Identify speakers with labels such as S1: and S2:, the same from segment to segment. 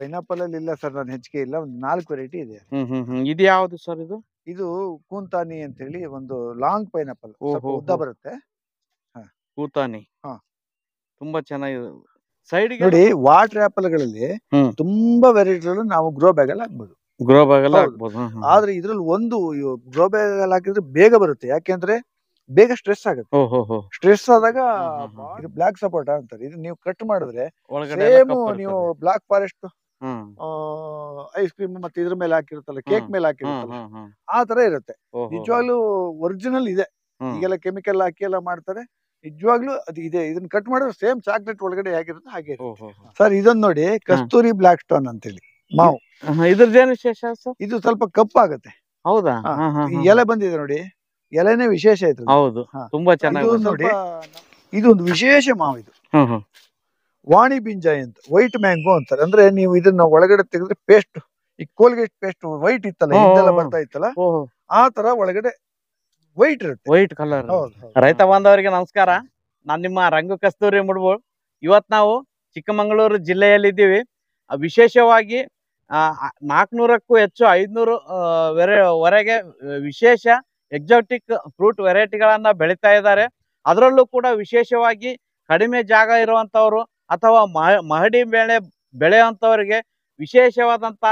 S1: Pineapple ಅಲ್ಲಿ ಇಲ್ಲ sir, ನಾನು ಹೆಚ್ಚಿಗೆ ಇಲ್ಲ, ಒಂದು 4 ವೆರೈಟಿ ಇದೆ.
S2: ಇದು ಯಾವುದು ಸರ್ ಇದು?
S1: ಇದು ಕೂಂತಾನಿ ಅಂತ ಹೇಳಿ ಒಂದು ಲಾಂಗ್ ಪೈನಾಪಲ್, ಸ್ವಲ್ಪ ಉದ್ದ ಬರುತ್ತೆ.
S2: ಕೂತಾನಿ
S1: ಹಾ,
S2: ತುಂಬಾ ಚೆನ್ನಾಗಿದೆ. ಸೈಡ್ಗೆ
S1: ನೋಡಿ ವಾಟರ್ ಆಪಲ್ ಗಳಲ್ಲಿ ತುಂಬಾ ವೆರೈಟಿಗಳು ನಾವು ಗ್ರೋ ಬ್ಯಾಗ್ ಅಲ್ಲಿ ಹಾಕ್ಬೋದು.
S2: ಗ್ರೋ ಬ್ಯಾಗ್ ಅಲ್ಲಿ ಹಾಕ್ಬೋದು.
S1: ಆದ್ರೆ ಇದ್ರಲ್ಲಿ ಒಂದು ಗ್ರೋ ಬ್ಯಾಗ್ ಅಲ್ಲಿ ಹಾಕಿದ್ರೆ ಬೇಗ ಬರುತ್ತೆ, ಯಾಕೆಂದ್ರೆ ಬೇಗ ಸ್ಟ್ರೆಸ್ ಆಗುತ್ತೆ. ಸ್ಟ್ರೆಸ್ ಆದಾಗ ಇದು ಬ್ಲಾಕ್ ಸಪೋಟ ಅಂತಾರೆ. ಇದು ನೀವು ಕಟ್ ಮಾಡಿದ್ರೆ ಸೇಮ್ ನೀವು ಬ್ಲಾಕ್ ಫಾರೆಸ್ಟ್ ಐಸ್ ಕ್ರೀಮ್ ಮತ್ತೆ ಇದ್ರ ಮೇಲೆ ಹಾಕಿರುತ್ತಲ್ಲ, ಕೇಕ್ ಮೇಲೆ ಹಾಕಿರುತ್ತಲ್ಲ, ಆ ತರ ಇರುತ್ತೆ. ನಿಜವಾಗ್ಲೂ ಒರಿಜಿನಲ್ ಇದೆ. ಈಗೆಲ್ಲ ಕೆಮಿಕಲ್ ಹಾಕಿ ಎಲ್ಲ ಮಾಡ್ತಾರೆ, ನಿಜವಾಗ್ಲೂ ಅದು ಇದೆ. ಇದನ್ನ ಕಟ್ ಮಾಡಿದ್ರೆ ಸೇಮ್ ಚಾಕ್ಲೇಟ್ ಒಳಗಡೆ ಹೇಗಿರುತ್ತೆ ಹಾಗೆ ಸರ್. ಇದನ್ನ ನೋಡಿ, ಕಸ್ತೂರಿ ಬ್ಲಾಕ್ ಸ್ಟೋನ್ ಅಂತೇಳಿ ಮಾವು.
S2: ಇದ್ರದ್ದೇನು ವಿಶೇಷ ಸರ್?
S1: ಇದು ಸ್ವಲ್ಪ ಕಪ್ಪಾಗುತ್ತೆ.
S2: ಹೌದಾ?
S1: ಎಲೆ ಬಂದಿದೆ ನೋಡಿ, ಎಲೆನೇ ವಿಶೇಷ ಐತೆ.
S2: ಹೌದು, ತುಂಬಾ ಚೆನ್ನಾಗಿ
S1: ನೋಡಿ. ಇದು ಒಂದು ವಿಶೇಷ ಮಾವು. ಇದು ವಾಣಿ ಬಿಂಜಾಯಿ ಅಂತ, ವೈಟ್ ಮ್ಯಾಂಗೋ ಅಂತಾರೆ. ಅಂದ್ರೆ ನೀವು ಇದನ್ನ ಒಳಗಡೆ ತೆಗೆದ್ರೆ ಪೇಸ್ಟ್, ಈ ಕೋಲ್ಗೇಟ್ ಪೇಸ್ಟ್ ವೈಟ್ ಇತ್ತಲ್ಲ, ಇದೆಲ್ಲ ಬರ್ತಾ ಇತ್ತಲ್ಲ, ಆ ತರ ಒಳಗಡೆ ವೈಟ್ ಇರುತ್ತೆ,
S2: ವೈಟ್ ಕಲರ್. ರೈತ ಬಾಂಧವರಿಗೆ ನಮಸ್ಕಾರ, ನಾನು ನಿಮ್ಮ ರಂಗು ಕಸ್ತೂರಿ ಮುಡ್ಬೋಳ್. ಇವತ್ತು ನಾವು ಚಿಕ್ಕಮಗಳೂರು ಜಿಲ್ಲೆಯಲ್ಲಿ ಇದ್ದೀವಿ. ವಿಶೇಷವಾಗಿ 400ಕ್ಕೂ ಹೆಚ್ಚು 500 ವರೆಗೆ ವಿಶೇಷ ಎಕ್ಸಾಟಿಕ್ ಫ್ರೂಟ್ ವೆರೈಟಿಗಳನ್ನ ಬೆಳೀತಾ ಇದ್ದಾರೆ. ಅದರಲ್ಲೂ ಕೂಡ ವಿಶೇಷವಾಗಿ ಕಡಿಮೆ ಜಾಗ ಇರುವಂತವರು ಅಥವಾ ಮಹಡಿ ಬೆಳೆಯುವಂತವರಿಗೆ ವಿಶೇಷವಾದಂತ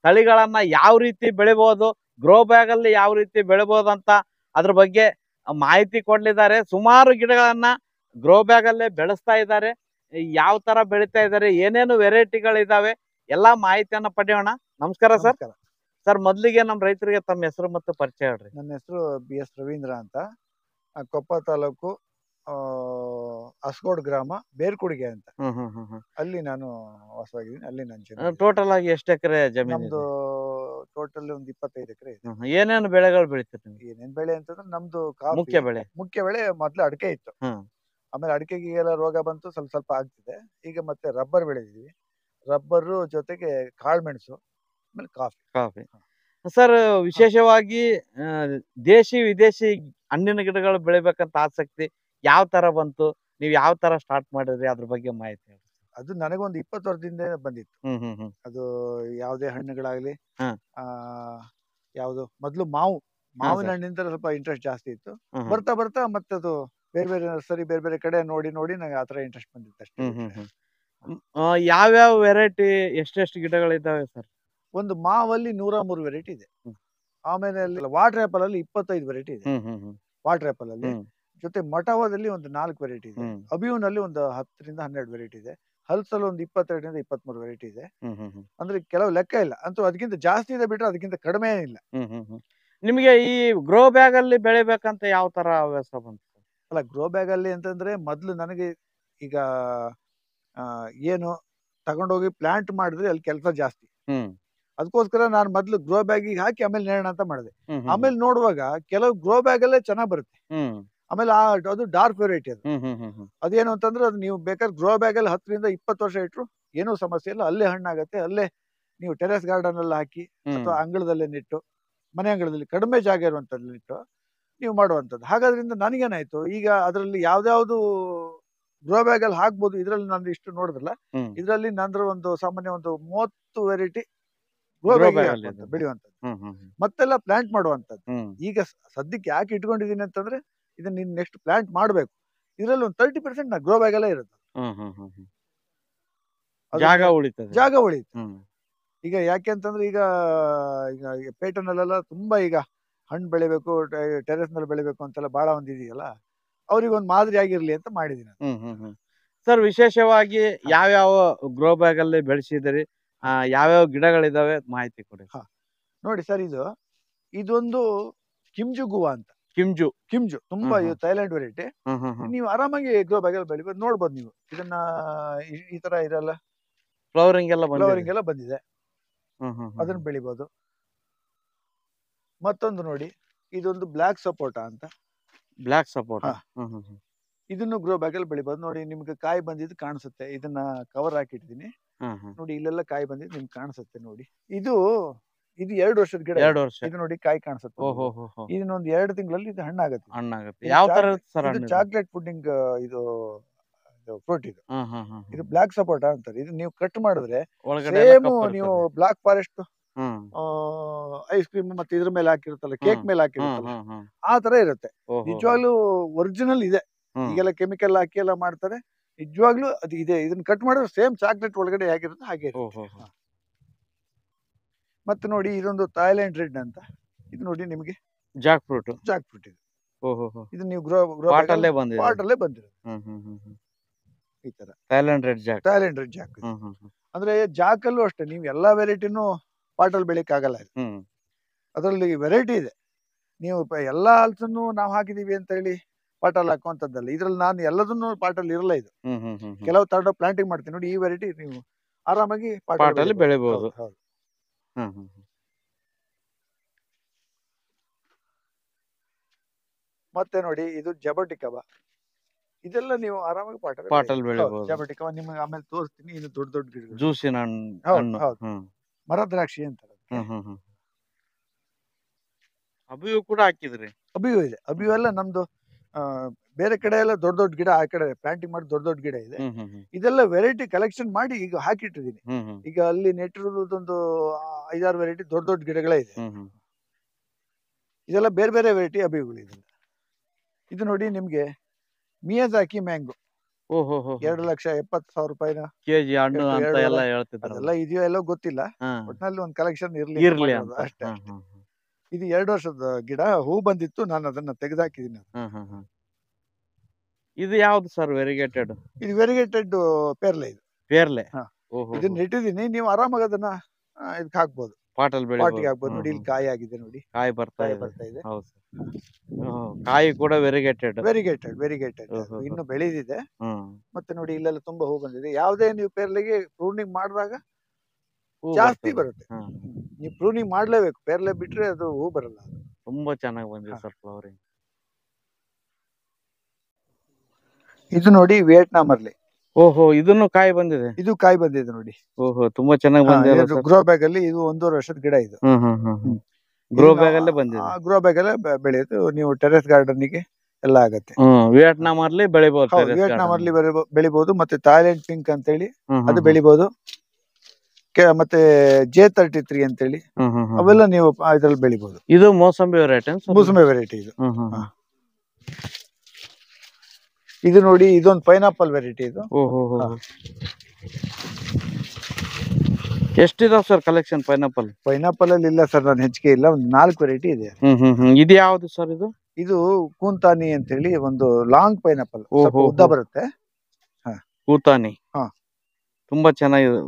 S2: ತಳಿಗಳನ್ನ ಯಾವ ರೀತಿ ಬೆಳಿಬಹುದು, ಗ್ರೋ ಬ್ಯಾಗ್ ಅಲ್ಲಿ ಯಾವ ರೀತಿ ಬೆಳಿಬಹುದು ಅಂತ ಅದ್ರ ಬಗ್ಗೆ ಮಾಹಿತಿ ಕೊಡ್ಲಿದ್ದಾರೆ. ಸುಮಾರು ಗಿಡಗಳನ್ನ ಗ್ರೋ ಬ್ಯಾಗ್ ಅಲ್ಲೇ ಬೆಳೆಸ್ತಾ ಇದ್ದಾರೆ. ಯಾವ ತರ ಬೆಳೀತಾ ಇದ್ದಾರೆ, ಏನೇನು ವೆರೈಟಿಗಳಿದಾವೆ, ಎಲ್ಲಾ ಮಾಹಿತಿಯನ್ನ ಪಡೆಯೋಣ. ನಮಸ್ಕಾರ ಸರ್. ಸರ್, ಮೊದಲಿಗೆ ನಮ್ಮ ರೈತರಿಗೆ ತಮ್ಮ ಹೆಸರು ಮತ್ತು ಪರಿಚಯ ಹೇಳ್ರಿ.
S1: ನನ್ನ ಹೆಸರು BS ರವೀಂದ್ರ ಅಂತ, ಕೊಪ್ಪ ತಾಲೂಕು ಅಸ್ಗೋಡ್ ಗ್ರಾಮ, ಬೇರ್ಕುಡಿಗೆ ಅಂತ, ಅಲ್ಲಿ ನಾನು ವಾಸವಾಗಿದ್ದೀನಿ. ಅಲ್ಲಿ ನನ್ನ
S2: ಟೋಟಲ್ ಆಗಿ ಎಷ್ಟು ಎಕರೆ ಜಮೀನು?
S1: ನಮ್ದು ಟೋಟಲ್ ಒಂದು 25 ಎಕರೆ ಇದೆ.
S2: ಏನೇನು ಬೆಳೆಗಳು ಬೆಳಿತೀರಿ?
S1: ಏನೇನ್ ಬೆಳೆ ಅಂತಂದ್ರೆ ನಮ್ದು
S2: ಮುಖ್ಯ ಬೆಳೆ
S1: ಮೊದ್ಲು ಅಡಿಕೆ ಇತ್ತು. ಆಮೇಲೆ ಅಡಿಕೆಗೆ ಎಲ್ಲ ರೋಗ ಬಂತು, ಸ್ವಲ್ಪ ಸ್ವಲ್ಪ ಆಗ್ತಿದೆ. ಈಗ ಮತ್ತೆ ರಬ್ಬರ್ ಬೆಳೆದಿದ್ವಿ. ರಬ್ಬರ್ ಜೊತೆಗೆ ಕಾಳುಮೆಣಸು, ಆಮೇಲೆ ಕಾಫಿ.
S2: ಸರ್, ವಿಶೇಷವಾಗಿ ದೇಶಿ ವಿದೇಶಿ ಹಣ್ಣಿನ ಗಿಡಗಳು ಬೆಳಿಬೇಕಂತ ಆಸಕ್ತಿ ಯಾವ ತರ ಬಂತು? ನೀವು ಯಾವ ತರ ಸ್ಟಾರ್ಟ್ ಮಾಡಿದ್ರಿ, ಅದ್ರ ಬಗ್ಗೆ ಮಾಹಿತಿ ಹೇಳಿ.
S1: ಅದು ನನಗೊಂದು 20 ವರ್ಷದಿಂದ ಬಂದಿತ್ತು. ಅದು ಯಾವುದೇ ಹಣ್ಣುಗಳಾಗ್ಲಿ, ಯಾವ್ದು ಮೊದ್ಲು ಮಾವಿನ ಹಣ್ಣಿಂದ ಸ್ವಲ್ಪ ಇಂಟ್ರೆಸ್ಟ್ ಜಾಸ್ತಿ ಇತ್ತು. ಬರ್ತಾ ಬರ್ತಾ ಮತ್ತದು ಬೇರೆ ಬೇರೆ ನರ್ಸರಿ, ಬೇರೆ ಬೇರೆ ಕಡೆ ನೋಡಿ ನೋಡಿ ನಂಗೆ ಆತರ ಇಂಟ್ರೆಸ್ಟ್ ಬಂದಿತ್ತು ಅಷ್ಟೇ.
S2: ಯಾವ್ಯಾವ ವೆರೈಟಿ, ಎಷ್ಟೆಷ್ಟು ಗಿಡಗಳಿದ್ದಾವೆ ಸರ್?
S1: ಒಂದು ಮಾವಲ್ಲಿ 103 ವೆರೈಟಿ ಇದೆ. ಆಮೇಲೆ ವಾಟರ್ ಆಪಲ್ ಅಲ್ಲಿ 25 ವೆರೈಟಿ ಇದೆ. ವಾಟರ್ ಆಪಲ್ ಅಲ್ಲಿ ಜೊತೆ ಮಟವಾದಲ್ಲಿ ಒಂದು 4 ವೆರೈಟಿ ಇದೆ. ಅಬಿಯೂನಲ್ಲಿ ಒಂದು 10 ರಿಂದ 12 ವೆರೈಟಿ ಇದೆ. ಹಲ್ಸಲ್ಲಿ ಒಂದು 22 ರಿಂದ 23 ವೆರೈಟಿ ಇದೆ. ಅಂದ್ರೆ ಕೆಲವು ಲೆಕ್ಕ ಇಲ್ಲ, ಅಂತೂ ಅದಕ್ಕಿಂತ ಜಾಸ್ತಿ ಇದೆ ಬಿಟ್ರೆ ಅದಕ್ಕಿಂತ ಕಡಿಮೆ ಇಲ್ಲ.
S2: ನಿಮಗೆ ಈ ಗ್ರೋ ಬ್ಯಾಗ್ ಅಲ್ಲಿ ಬೆಳಿಬೇಕಂತ ಯಾವ ತರ ಹವ್ಯಾಸ ಬಂತು?
S1: ಅಲ್ಲ, ಗ್ರೋ ಬ್ಯಾಗ್ ಅಲ್ಲಿ ಅಂತಂದ್ರೆ ಮೊದ್ಲು ನನಗೆ ಈಗ ಏನು ತಗೊಂಡೋಗಿ ಪ್ಲಾಂಟ್ ಮಾಡಿದ್ರೆ ಅಲ್ಲಿ ಕೆಲಸ ಜಾಸ್ತಿ. ಅದಕ್ಕೋಸ್ಕರ ನಾನು ಮೊದ್ಲು ಗ್ರೋ ಬ್ಯಾಗಿಗೆ ಹಾಕಿ ಆಮೇಲೆ ನೇರಣ ಅಂತ ಮಾಡಿದೆ. ಆಮೇಲೆ ನೋಡುವಾಗ ಕೆಲವು ಗ್ರೋ ಬ್ಯಾಗ್ ಅಲ್ಲೇ ಚೆನ್ನಾಗ್ ಬರುತ್ತೆ. ಆಮೇಲೆ ಅದು ಡಾರ್ಕ್ ವೆರೈಟಿ. ಅದೇನು ಅಂತಂದ್ರೆ ಅದು ನೀವು ಬೇಕಾದ್ರೆ ಗ್ರೋ ಬ್ಯಾಗ್ ಅಲ್ಲಿ 10 ರಿಂದ 20 ವರ್ಷ ಇಟ್ರು ಏನೂ ಸಮಸ್ಯೆ ಇಲ್ಲ, ಅಲ್ಲೇ ಹಣ್ಣಾಗತ್ತೆ. ಅಲ್ಲೇ ನೀವು ಟೆರೆಸ್ ಗಾರ್ಡನ್ ಅಲ್ಲಿ ಹಾಕಿ ಅಥವಾ ಅಂಗಳದಲ್ಲೇ ನೆಟ್ಟು, ಮನೆ ಅಂಗಳದಲ್ಲಿ ಕಡಿಮೆ ಜಾಗ ಇರುವಂತದ್ದು ನೆಟ್ಟು ನೀವು ಮಾಡುವಂಥದ್ದು. ಹಾಗಾದ್ರಿಂದ ನನಗೇನಾಯ್ತು, ಈಗ ಅದರಲ್ಲಿ ಯಾವ್ದಾವ್ದು ಗ್ರೋ ಬ್ಯಾಗ್ ಅಲ್ಲಿ ಹಾಕ್ಬೋದು. ಇದ್ರಲ್ಲಿ ನಂದು ಇಷ್ಟು ನೋಡಿದ್ರಲ್ಲ, ಇದ್ರಲ್ಲಿ ನಂದ್ರ ಒಂದು ಸಾಮಾನ್ಯ ಒಂದು 30 ವೆರೈಟಿ ಗ್ರೋ ಬ್ಯಾಗ್ ಬೆಳೆಯುವಂಥದ್ದು, ಮತ್ತೆಲ್ಲ ಪ್ಲಾಂಟ್ ಮಾಡುವಂಥದ್ದು. ಈಗ ಸದ್ಯಕ್ಕೆ ಯಾಕೆ ಇಟ್ಕೊಂಡಿದೀನಿ ಅಂತಂದ್ರೆ, ಇದನ್ನ ನೀನ್ ನೆಕ್ಸ್ಟ್ ಪ್ಲಾಂಟ್ ಮಾಡ್ಬೇಕು. ಇದ್ರಲ್ಲಿ ಒಂದು 30% ನಾ ಗ್ರೋ ಬ್ಯಾಗ್ ಅಲ್ಲೇ ಇರುತ್ತೆ, ಜಾಗ ಉಳಿತು. ಈಗ ಯಾಕೆ ಅಂತಂದ್ರೆ ಈಗ ಪೇಟೆನಲ್ಲೆಲ್ಲ ತುಂಬಾ ಈಗ ಹಣ್ಣು ಬೆಳಿಬೇಕು, ಟೆರೆಸ್ ನಲ್ಲಿ ಬೆಳಿಬೇಕು ಅಂತೆಲ್ಲ ಬಹಳ ಒಂದು ಇದೆಯಲ್ಲ, ಅವ್ರಿಗೊಂದು ಮಾದರಿ ಆಗಿರ್ಲಿ ಅಂತ ಮಾಡಿದೀನಿ.
S2: ಸರ್, ವಿಶೇಷವಾಗಿ ಯಾವ್ಯಾವ ಗ್ರೋ ಬ್ಯಾಗ್ ಅಲ್ಲಿ ಬೆಳೆಸಿದಿರಿ, ಯಾವ್ಯಾವ ಗಿಡಗಳಿದಾವೆ, ಮಾಹಿತಿ ಕೊಡಿ.
S1: ನೋಡಿ ಸರ್, ಇದೊಂದು ಕಿಮ್ಜು ಗುವಾ ಅಂತ. ಕಿಮ್ಜು ತುಂಬಾ ಥೈಲ್ಯಾಂಡ್ ವೆರೈಟಿ. ನೀವು ಆರಾಮಾಗಿ ಗ್ರೋ ಬ್ಯಾಗ್ ಅಲ್ಲಿ ಬೆಳಿಬೋದು. ನೋಡ್ಬೋದು ನೀವು ಇದನ್ನ, ಈ ತರ ಇರಲ್ಲ, ಫ್ಲವರಿಂಗ್ ಎಲ್ಲ ಬಂದಿದೆ, ಅದನ್ನ ಬೆಳಿಬೋದು. ಮತ್ತೊಂದು ನೋಡಿ, ಇದೊಂದು ಬ್ಲಾಕ್ ಸಪೋಟ ಅಂತ. ಇದನ್ನು ಗ್ರೋ ಬ್ಯಾಗ್ ಅಲ್ಲಿ ಬೆಳಿಬೋದು. ನೋಡಿ, ನಿಮ್ಗೆ ಕಾಯಿ ಬಂದಿದ್ದು ಕಾಣಿಸುತ್ತೆ. ಇದನ್ನ ಕವರ್ ಹಾಕಿಟ್ಟಿದೀನಿ ನೋಡಿ, ಇಲ್ಲೆಲ್ಲ ಕಾಯಿ ಬಂದಿದ್ದು ನಿಮ್ಗೆ ಕಾಣಿಸುತ್ತೆ ನೋಡಿ. ಇದು 2 ವರ್ಷದ ಗಿಡ. ಇದು ನೋಡಿ ಕಾಯಿ ಕಾಣಿಸುತ್ತೆ. ಇದನ್ನೊಂದು 2 ತಿಂಗಳಲ್ಲಿ ಇದು ಹಣ್ಣಾಗುತ್ತೆ.
S2: ಯಾವ ತರ?
S1: ಚಾಕ್ಲೇಟ್ ಪುಡ್ಡಿಂಗ್ ಇದು ಫ್ರೂಟ್ ಇದು.
S2: ಹ್ಮ್ ಹ್ಮ್ ಹ್ಮ್
S1: ಇದು ಬ್ಲಾಕ್ ಸಪೋಟ ಅಂತಾರೆ. ಇದು ನೀವು ಕಟ್ ಮಾಡಿದ್ರೆ
S2: ಒಳಗಡೆ ಎಲ್ಲ
S1: ಸೇಮ್
S2: ಕಪ್ಪು
S1: ನೀವು
S2: ಇರ್ತದೆ.
S1: ಬ್ಲಾಕ್ ಫಾರೆಸ್ಟ್
S2: ಹ್ಮ್
S1: ಐಸ್ ಕ್ರೀಮ್ ಮತ್ತೆ ಇದ್ರ ಮೇಲೆ ಹಾಕಿರುತ್ತಲ್ಲ, ಕೇಕ್ ಮೇಲೆ ಹಾಕಿರುತ್ತಲ್ಲ, ಆ ತರ ಇರುತ್ತೆ.
S2: ಓಹೋ
S1: ನಿಜವಾಗ್ಲೂ ಒರಿಜಿನಲ್ ಇದೆ.
S2: ಹ್ಮ್
S1: ಈಗೆಲ್ಲ ಕೆಮಿಕಲ್ ಹಾಕಿ ಎಲ್ಲ ಮಾಡ್ತಾರೆ. ನಿಜವಾಗ್ಲೂ ಅದು ಇದೆ. ಇದನ್ನ ಕಟ್ ಮಾಡಿದ್ರೆ ಸೇಮ್ ಚಾಕ್ಲೇಟ್ ಒಳಗಡೆ ಹೇಗಿರುತ್ತೆ ಹಾಗೆ ಇರುತ್ತೆ.
S2: ಓಹೋ
S1: ಹಾ. ಮತ್ತೆ ನೋಡಿ ಇದೊಂದು ಥಾಯ್ಲೆಂಡ್ ರೆಡ್ ಅಂತ. ಇದು ನೋಡಿ ನಿಮಗೆ
S2: ಜಾಕ್ ಫ್ರೂಟ್.
S1: ಜಾಕ್ ಫ್ರೂಟ್ ಇದು.
S2: ಓಹೋ
S1: ಇದು ನೀವು ಗ್ರೋ
S2: ಪಾಟ್ ಅಲ್ಲೇ ಬಂದಿದೆ.
S1: ಪಾಟ್ ಅಲ್ಲೇ ಬಂದಿರೋದು ಈ ತರ
S2: Thailand red Jack.
S1: Thailand red Jack. ಅಂದ್ರೆ ಜಾಕಲ್ಲೂ ಅಷ್ಟೇ, ನೀವು ಎಲ್ಲಾ ವೆರೈಟಿನೂ ಪಾಟಲ್ಲಿ ಬೆಳಿಕ್ ಆಗಲ್ಲ. ಅದರಲ್ಲಿ ವೆರೈಟಿ ಇದೆ. ನೀವು ಎಲ್ಲಾ ಹಲ್ಸನ್ನು ನಾವು ಹಾಕಿದೀವಿ ಅಂತ ಹೇಳಿ ಪಾಟಲ್ಲಿ ಹಾಕುವಂತದ್ದಲ್ಲ. ಇದ್ರಲ್ಲಿ ನಾನು ಎಲ್ಲದನ್ನು ಪಾಟಲ್ಲಿ ಇರಲ್ಲ. ಇದು ಕೆಲವು ತರಡ ಪ್ಲಾಂಟಿಂಗ್ ಮಾಡ್ತೀನಿ ನೋಡಿ. ಈ ವೆರೈಟಿ ನೀವು ಆರಾಮಾಗಿ
S2: ಪಾಟಲ್ಲಿ ಬೆಳಿಬಹುದು.
S1: ಮತ್ತೆ ನೋಡಿ ಇದು ಜಬಟಿಕವ. ಇದೆಲ್ಲ ನೀವು ಆರಾಮಾಗಿ
S2: ಪಾಟಲ್ಲಿ ಬೆಳಿಬಹುದು.
S1: ಜಬಟಿಕವ ನಿಮ್ಗೆ ಆಮೇಲೆ ತೋರಿಸ್ತೀನಿ. ಇದು ದೊಡ್ಡ ದೊಡ್ಡ ಗಿಡಗಳು,
S2: ಜ್ಯೂಸಿನ ಹಣ್ಣು.
S1: ಮರ ದ್ರಾಕ್ಷಿ ಅಂತಾರೆ.
S2: ಅಬಿಯು ಕೂಡ ಹಾಕಿದ್ರಿ?
S1: ಅಬಿಯು ಇದೆ. ಅಬಿಯು ಎಲ್ಲ ನಮ್ದು ಬೇರೆ ಕಡೆ ಎಲ್ಲ ದೊಡ್ಡ ದೊಡ್ಡ ಗಿಡ, ಆ ಕಡೆ ಪ್ಲಾಂಟಿಂಗ್ ಮಾಡಿ ದೊಡ್ಡ ದೊಡ್ಡ ಗಿಡ ಇದೆ. ಇದೆಲ್ಲ ವೆರೈಟಿ ಕಲೆಕ್ಷನ್ ಮಾಡಿ ಈಗ ಹಾಕಿಟ್ಟಿದ್ದೀನಿ. ಈಗ ಅಲ್ಲಿ ನೆಟ್ಟಿರೋದೊಂದು 5-6 ವೆರೈಟಿ ದೊಡ್ಡ ದೊಡ್ಡ ಗಿಡಗಳೇ ಇದೆ. ಇದೆಲ್ಲ ಬೇರೆ ಬೇರೆ ವೆರೈಟಿ ಅಬಿಯುಗಳು. ಇದು ನೋಡಿ ನಿಮ್ಗೆ ಮಿಯಾಜಾಕಿ ಮ್ಯಾಂಗೋ. 2,70,000 ರೂಪಾಯಿನ
S2: ಕೆಜಿ ಹಣ್ಣು ಅಂತ ಎಲ್ಲ ಹೇಳ್ತಿದ್ರು.
S1: ಅದೆಲ್ಲ ಇದೆಯೋ ಎಲ್ಲೋ ಗೊತ್ತಿಲ್ಲ. ಒಟ್ನಲ್ಲಿ ಒಂದು ಕಲೆಕ್ಷನ್ ಇರ್ಲಿ ಅಷ್ಟೇ. ಇದು 2 ವರ್ಷದ ಗಿಡ. ಹೂ ಬಂದಿತ್ತು, ನಾನು ಅದನ್ನ ತೆಗೆದಾಕಿದ್ದೀನಿ.
S2: ಇದು ಯಾವ್ದು ಸರ್ ವೆರಿಗೇಟೆಡ್?
S1: ಇದು ವೆರಿಗೇಟೆಡ್ ಪೇರ್ಲೆ. ಇದು
S2: ಪೇರ್ಲೆ.
S1: ಇದನ್ನ ನೆಟ್ಟಿದ್ದೀನಿ. ನೀವು ಆರಾಮಾಗಿ ಅದನ್ನ ಇದಕ್ಕೆ ಹಾಕ್ಬೋದು,
S2: ಪಾಟಿಗೆ
S1: ಹಾಕ್ಬೋದು. ನೋಡಿ ಇಲ್ಲಿ ಕಾಯಿ ಆಗಿದೆ ನೋಡಿ,
S2: ಕಾಯಿ ಬರ್ತಾ ಇದೆ. ಕಾಯಿ ಕೂಡ ವೆರಿಗೇಟೆಡ್. ಇನ್ನು ಬೆಳೆದಿದೆ. ಮತ್ತೆ ನೋಡಿ ಇಲ್ಲೆಲ್ಲ ತುಂಬಾ ಹೂ ಬಂದಿದೆ. ಯಾವುದೇ ನೀವು ಪೇರ್ಲೆಗೆ ಪ್ರೂನಿಂಗ್ ಮಾಡಿದಾಗ ಜಾಸ್ತಿ ಬರುತ್ತೆ. ನೀವು ಪ್ರೂನಿಂಗ್ ಮಾಡ್ಲೇಬೇಕು. ಪೇರ್ಲೆ ಬಿಟ್ರೆ ಅದು ಹೂ ಬರಲ್ಲ. ತುಂಬಾ ಚೆನ್ನಾಗಿ ಬಂದಿದೆ ಸರ್ ಫ್ಲವರಿಂಗ್.
S1: ಇದು ನೋಡಿ ವಿಯೆಟ್ನಾಂ ಅರ್ಲಿ.
S2: ಇದನ್ನು ಕಾಯಿ ಬಂದಿದೆ.
S1: ಇದು ಕಾಯಿ ಬಂದಿದೆ ನೋಡಿ.
S2: ತುಂಬಾ ಚೆನ್ನಾಗಿ ಬಂದಿದೆ.
S1: ಗ್ರೋ ಬ್ಯಾಗ್ ಅಲ್ಲಿ ಇದು 1.5 ವರ್ಷದ ಗಿಡ. ಇದು
S2: ಗ್ರೋ ಬ್ಯಾಗ್ ಅಲ್ಲೇ ಬಂದಿದೆ.
S1: ಗ್ರೋ ಬ್ಯಾಗ್ ಅಲ್ಲೇ ಬೆಳೆಯುತ್ತೆ. ನೀವು ಟೆರೆಸ್ ಗಾರ್ಡನ್ ಗೆ ಎಲ್ಲ ಆಗತ್ತೆ.
S2: ವಿಯೆಟ್ನಾಂ ಅಲ್ಲಿ ಬೆಳಿಬಹುದು.
S1: ವಿಯೆಟ್ನಾಂ ಅಲ್ಲಿ ಬೆಳಿಬಹುದು. ಮತ್ತೆ ಥಾಯ್ಲೆಂಡ್ ಪಿಂಕ್ ಅಂತ ಹೇಳಿ ಅದು ಬೆಳಿಬಹುದು. ಮತ್ತೆ J33 ಅಂತ ಹೇಳಿ ಅವೆಲ್ಲ ನೀವು ಇದ್ರಲ್ಲಿ ಬೆಳಿಬಹುದು.
S2: ಇದು ಮೋಸಂಬಿ ವೆರೈಟಿ.
S1: ಇದು ಇದು ನೋಡಿ ಇದೊಂದು ಪೈನಾಪಲ್ ವೆರೈಟಿ. ಇದು
S2: ಎಷ್ಟಿದಾವ್ ಸರ್ ಕಲೆಕ್ಷನ್ ಪೈನಾಪಲ್?
S1: ಪೈನಾಪಲ್ ಅಲ್ಲಿ ಇಲ್ಲ ಸರ್, ನಾನು ಹೆಚ್ಚಿಗೆ ಇಲ್ಲ. ಒಂದು 4 ವೆರೈಟಿ ಇದೆ.
S2: ಇದು ಯಾವ್ದು ಸರ್?
S1: ಇದು ಕೂಂತಾನಿ ಅಂತ ಹೇಳಿ ಒಂದು ಲಾಂಗ್ ಪೈನಾಪಲ್, ಉದ್ದ ಬರುತ್ತೆ.
S2: ಕೂತಾನಿ ತುಂಬಾ ಚೆನ್ನಾಗಿದೆ.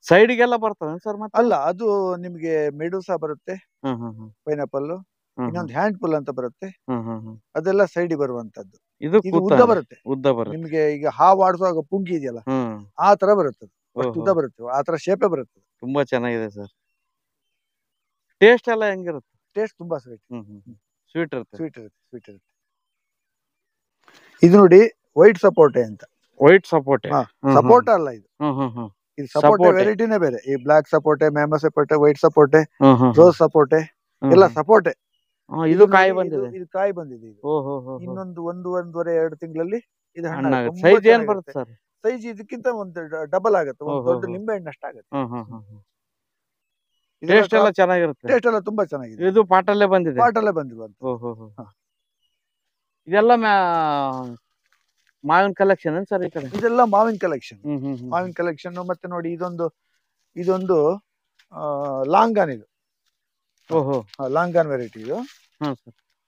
S2: ಸೈಡ್ಗೆಲ್ಲ ಬರ್ತದೆ ಸರ್? ಮತ್ತೆ
S1: ಅಲ್ಲ, ಅದು ನಿಮ್ಗೆ ಮೆಡೂಸಾ ಬರುತ್ತೆ ಪೈನಾಪಲ್. ಇನ್ನೊಂದು ಹ್ಯಾಂಡ್ ಫುಲ್ ಅಂತ ಬರುತ್ತೆ. ಅದೆಲ್ಲ ಸೈಡ್ ಬರುವಂತದ್ದು. ಇದು ಉದ್ದ ಬರುತ್ತೆ. ನಿಮ್ಗೆ ಈಗ ಹಾವು ಆಡಿಸುವಾಗ ಪುಂಗಿ ಇದೆಯಲ್ಲ, ಆ ತರ ಬರುತ್ತೆ. ಉದ್ದ ಬರುತ್ತೆ, ಆ ತರ ಶೇಪೇ ಬರುತ್ತೆ.
S2: ತುಂಬಾ ಚೆನ್ನಾಗಿದೆ ಸರ್. ಟೇಸ್ಟ್ ಎಲ್ಲ ಹೆಂಗಿರುತ್ತೆ?
S1: ಟೇಸ್ಟ್ ತುಂಬಾ
S2: ಸ್ವೀಟ್ ಇರುತ್ತೆ.
S1: ಇದು ನೋಡಿ ವೈಟ್ ಸಪೋಟೆ ಅಂತ.
S2: ವೈಟ್ ಸಪೋಟೆ?
S1: ಸಪೋಟ ಅಲ್ಲ ಇದು. ಇದು ಸಪೋಟೆ ವೆರೈಟಿನೇ ಬೇರೆ. ಈ ಬ್ಲಾಕ್ ಸಪೋಟೆ, ಮ್ಯಾಂಗೋ ಸಪೋಟೆ, ವೈಟ್ ಸಪೋಟೆ, ರೋಸ್ ಸಪೋಟೆ ಎಲ್ಲ ಸಪೋಟೆ.
S2: ಇದು ಕಾಯಿ ಬಂದಿದೆ.
S1: ಇದು ಕಾಯಿ ಬಂದಿದೆ. ಇನ್ನೊಂದು 1-1.5-2 ತಿಂಗಳಲ್ಲಿ ಇದು
S2: ಸೈಜ್ ಏನ್ ಬರುತ್ತೆ ಸರ್?
S1: ಸೈಜ್ ಇದಕ್ಕಿಂತ ಒಂದು ಡಬಲ್ ಆಗುತ್ತೆ. ಒಂದು ದೊಡ್ಡ ನಿಂಬೆ ಹಣ್ಣು ಅಷ್ಟಾಗುತ್ತೆ.
S2: ಟೇಸ್ಟ್ ಎಲ್ಲ ಚೆನ್ನಾಗಿರುತ್ತೆ.
S1: ಟೇಸ್ಟ್ ಎಲ್ಲ ತುಂಬಾ ಚೆನ್ನಾಗಿದೆ.
S2: ಇದು ಪಾಟಲ್ಲೇ ಬಂದಿದೆ. ಇದೆಲ್ಲ ಮಾವಿನ ಕಲೆಕ್ಷನ್ ಸರ್? ಈ ಕಡೆ
S1: ಇದೆಲ್ಲ ಮಾವಿನ ಕಲೆಕ್ಷನ್. ಮತ್ತೆ ನೋಡಿ ಇದೊಂದು ಲಾಂಗಾನ್. ಇದು ಲಾಂಗಾನ್ ವೆರೈಟಿ.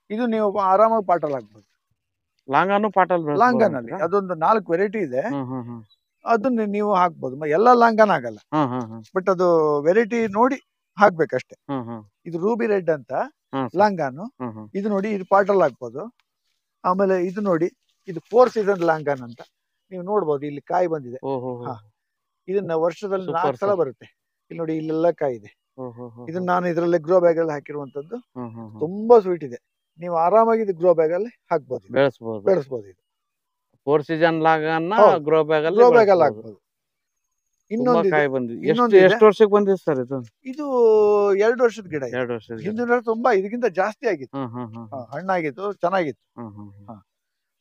S1: ಇದು ನೀವು ಆರಾಮಾಗಿ ಪಾಟಲ್ ಹಾಕ್ಬೋದು. ಲಾಂಗಾನ್ ಅಲ್ಲಿ ಅದೊಂದು 4 ವೆರೈಟಿ ಇದೆ. ಅದನ್ನ ನೀವು ಹಾಕ್ಬೋದು. ಎಲ್ಲ ಲಾಂಗಾನ್ ಆಗಲ್ಲ, ಬಟ್ ಅದು ವೆರೈಟಿ ನೋಡಿ ಹಾಕ್ಬೇಕಷ್ಟೇ. ಇದು ರೂಬಿ ರೆಡ್ ಅಂತ ಲಾಂಗಾನು. ಇದು ನೋಡಿ, ಇದು ಪಾಟಲ್ ಹಾಕ್ಬೋದು. ಆಮೇಲೆ ಇದು ನೋಡಿ, ಇದು 4 ಸೀಸನ್ ಲಾಂಗಾನ್ ಅಂತ ನೀವು ನೋಡ್ಬೋದು. ಇಲ್ಲಿ ಕಾಯಿ ಬಂದಿದೆ. ಇದನ್ನ ವರ್ಷದಲ್ಲಿ 4 ಸಲ ಬರುತ್ತೆ. ಇಲ್ಲಿ ನೋಡಿ, ಇಲ್ಲೆಲ್ಲ ಕಾಯಿ ಇದೆ. ಇದನ್ನ ನಾನು ಇದರಲ್ಲಿ ಗ್ರೋ ಬ್ಯಾಗ್ ಅಲ್ಲಿ ಹಾಕಿರುವಂತದ್ದು. ತುಂಬಾ ಸ್ವೀಟ್ ಇದೆ. ನೀವು ಆರಾಮಾಗಿ ಇದು ಗ್ರೋ ಬ್ಯಾಗ್ ಅಲ್ಲಿ ಹಾಕ್ಬೋದು, ಬೆಳೆಸಬಹುದು. ಇದು
S2: 4 ಸೀಸನ್ ಲಾಂಗಾನ್ ಗ್ರೋ ಬ್ಯಾಗ್ ಅಲ್ಲಿ
S1: ಹಾಕ್ಬೋದು. ಇನ್ನೊಂದು
S2: ಎಷ್ಟು ವರ್ಷಕ್ಕೆ ಬಂದಿದೆ ಸರ್ ಇದು?
S1: ಇದು 2 ವರ್ಷದ ಗಿಡ. ಹಿಂದಿನ ತುಂಬಾ ಇದಕ್ಕಿಂತ ಜಾಸ್ತಿ ಆಗಿತ್ತು, ಹಣ್ಣಾಗಿತ್ತು, ಚೆನ್ನಾಗಿತ್ತು.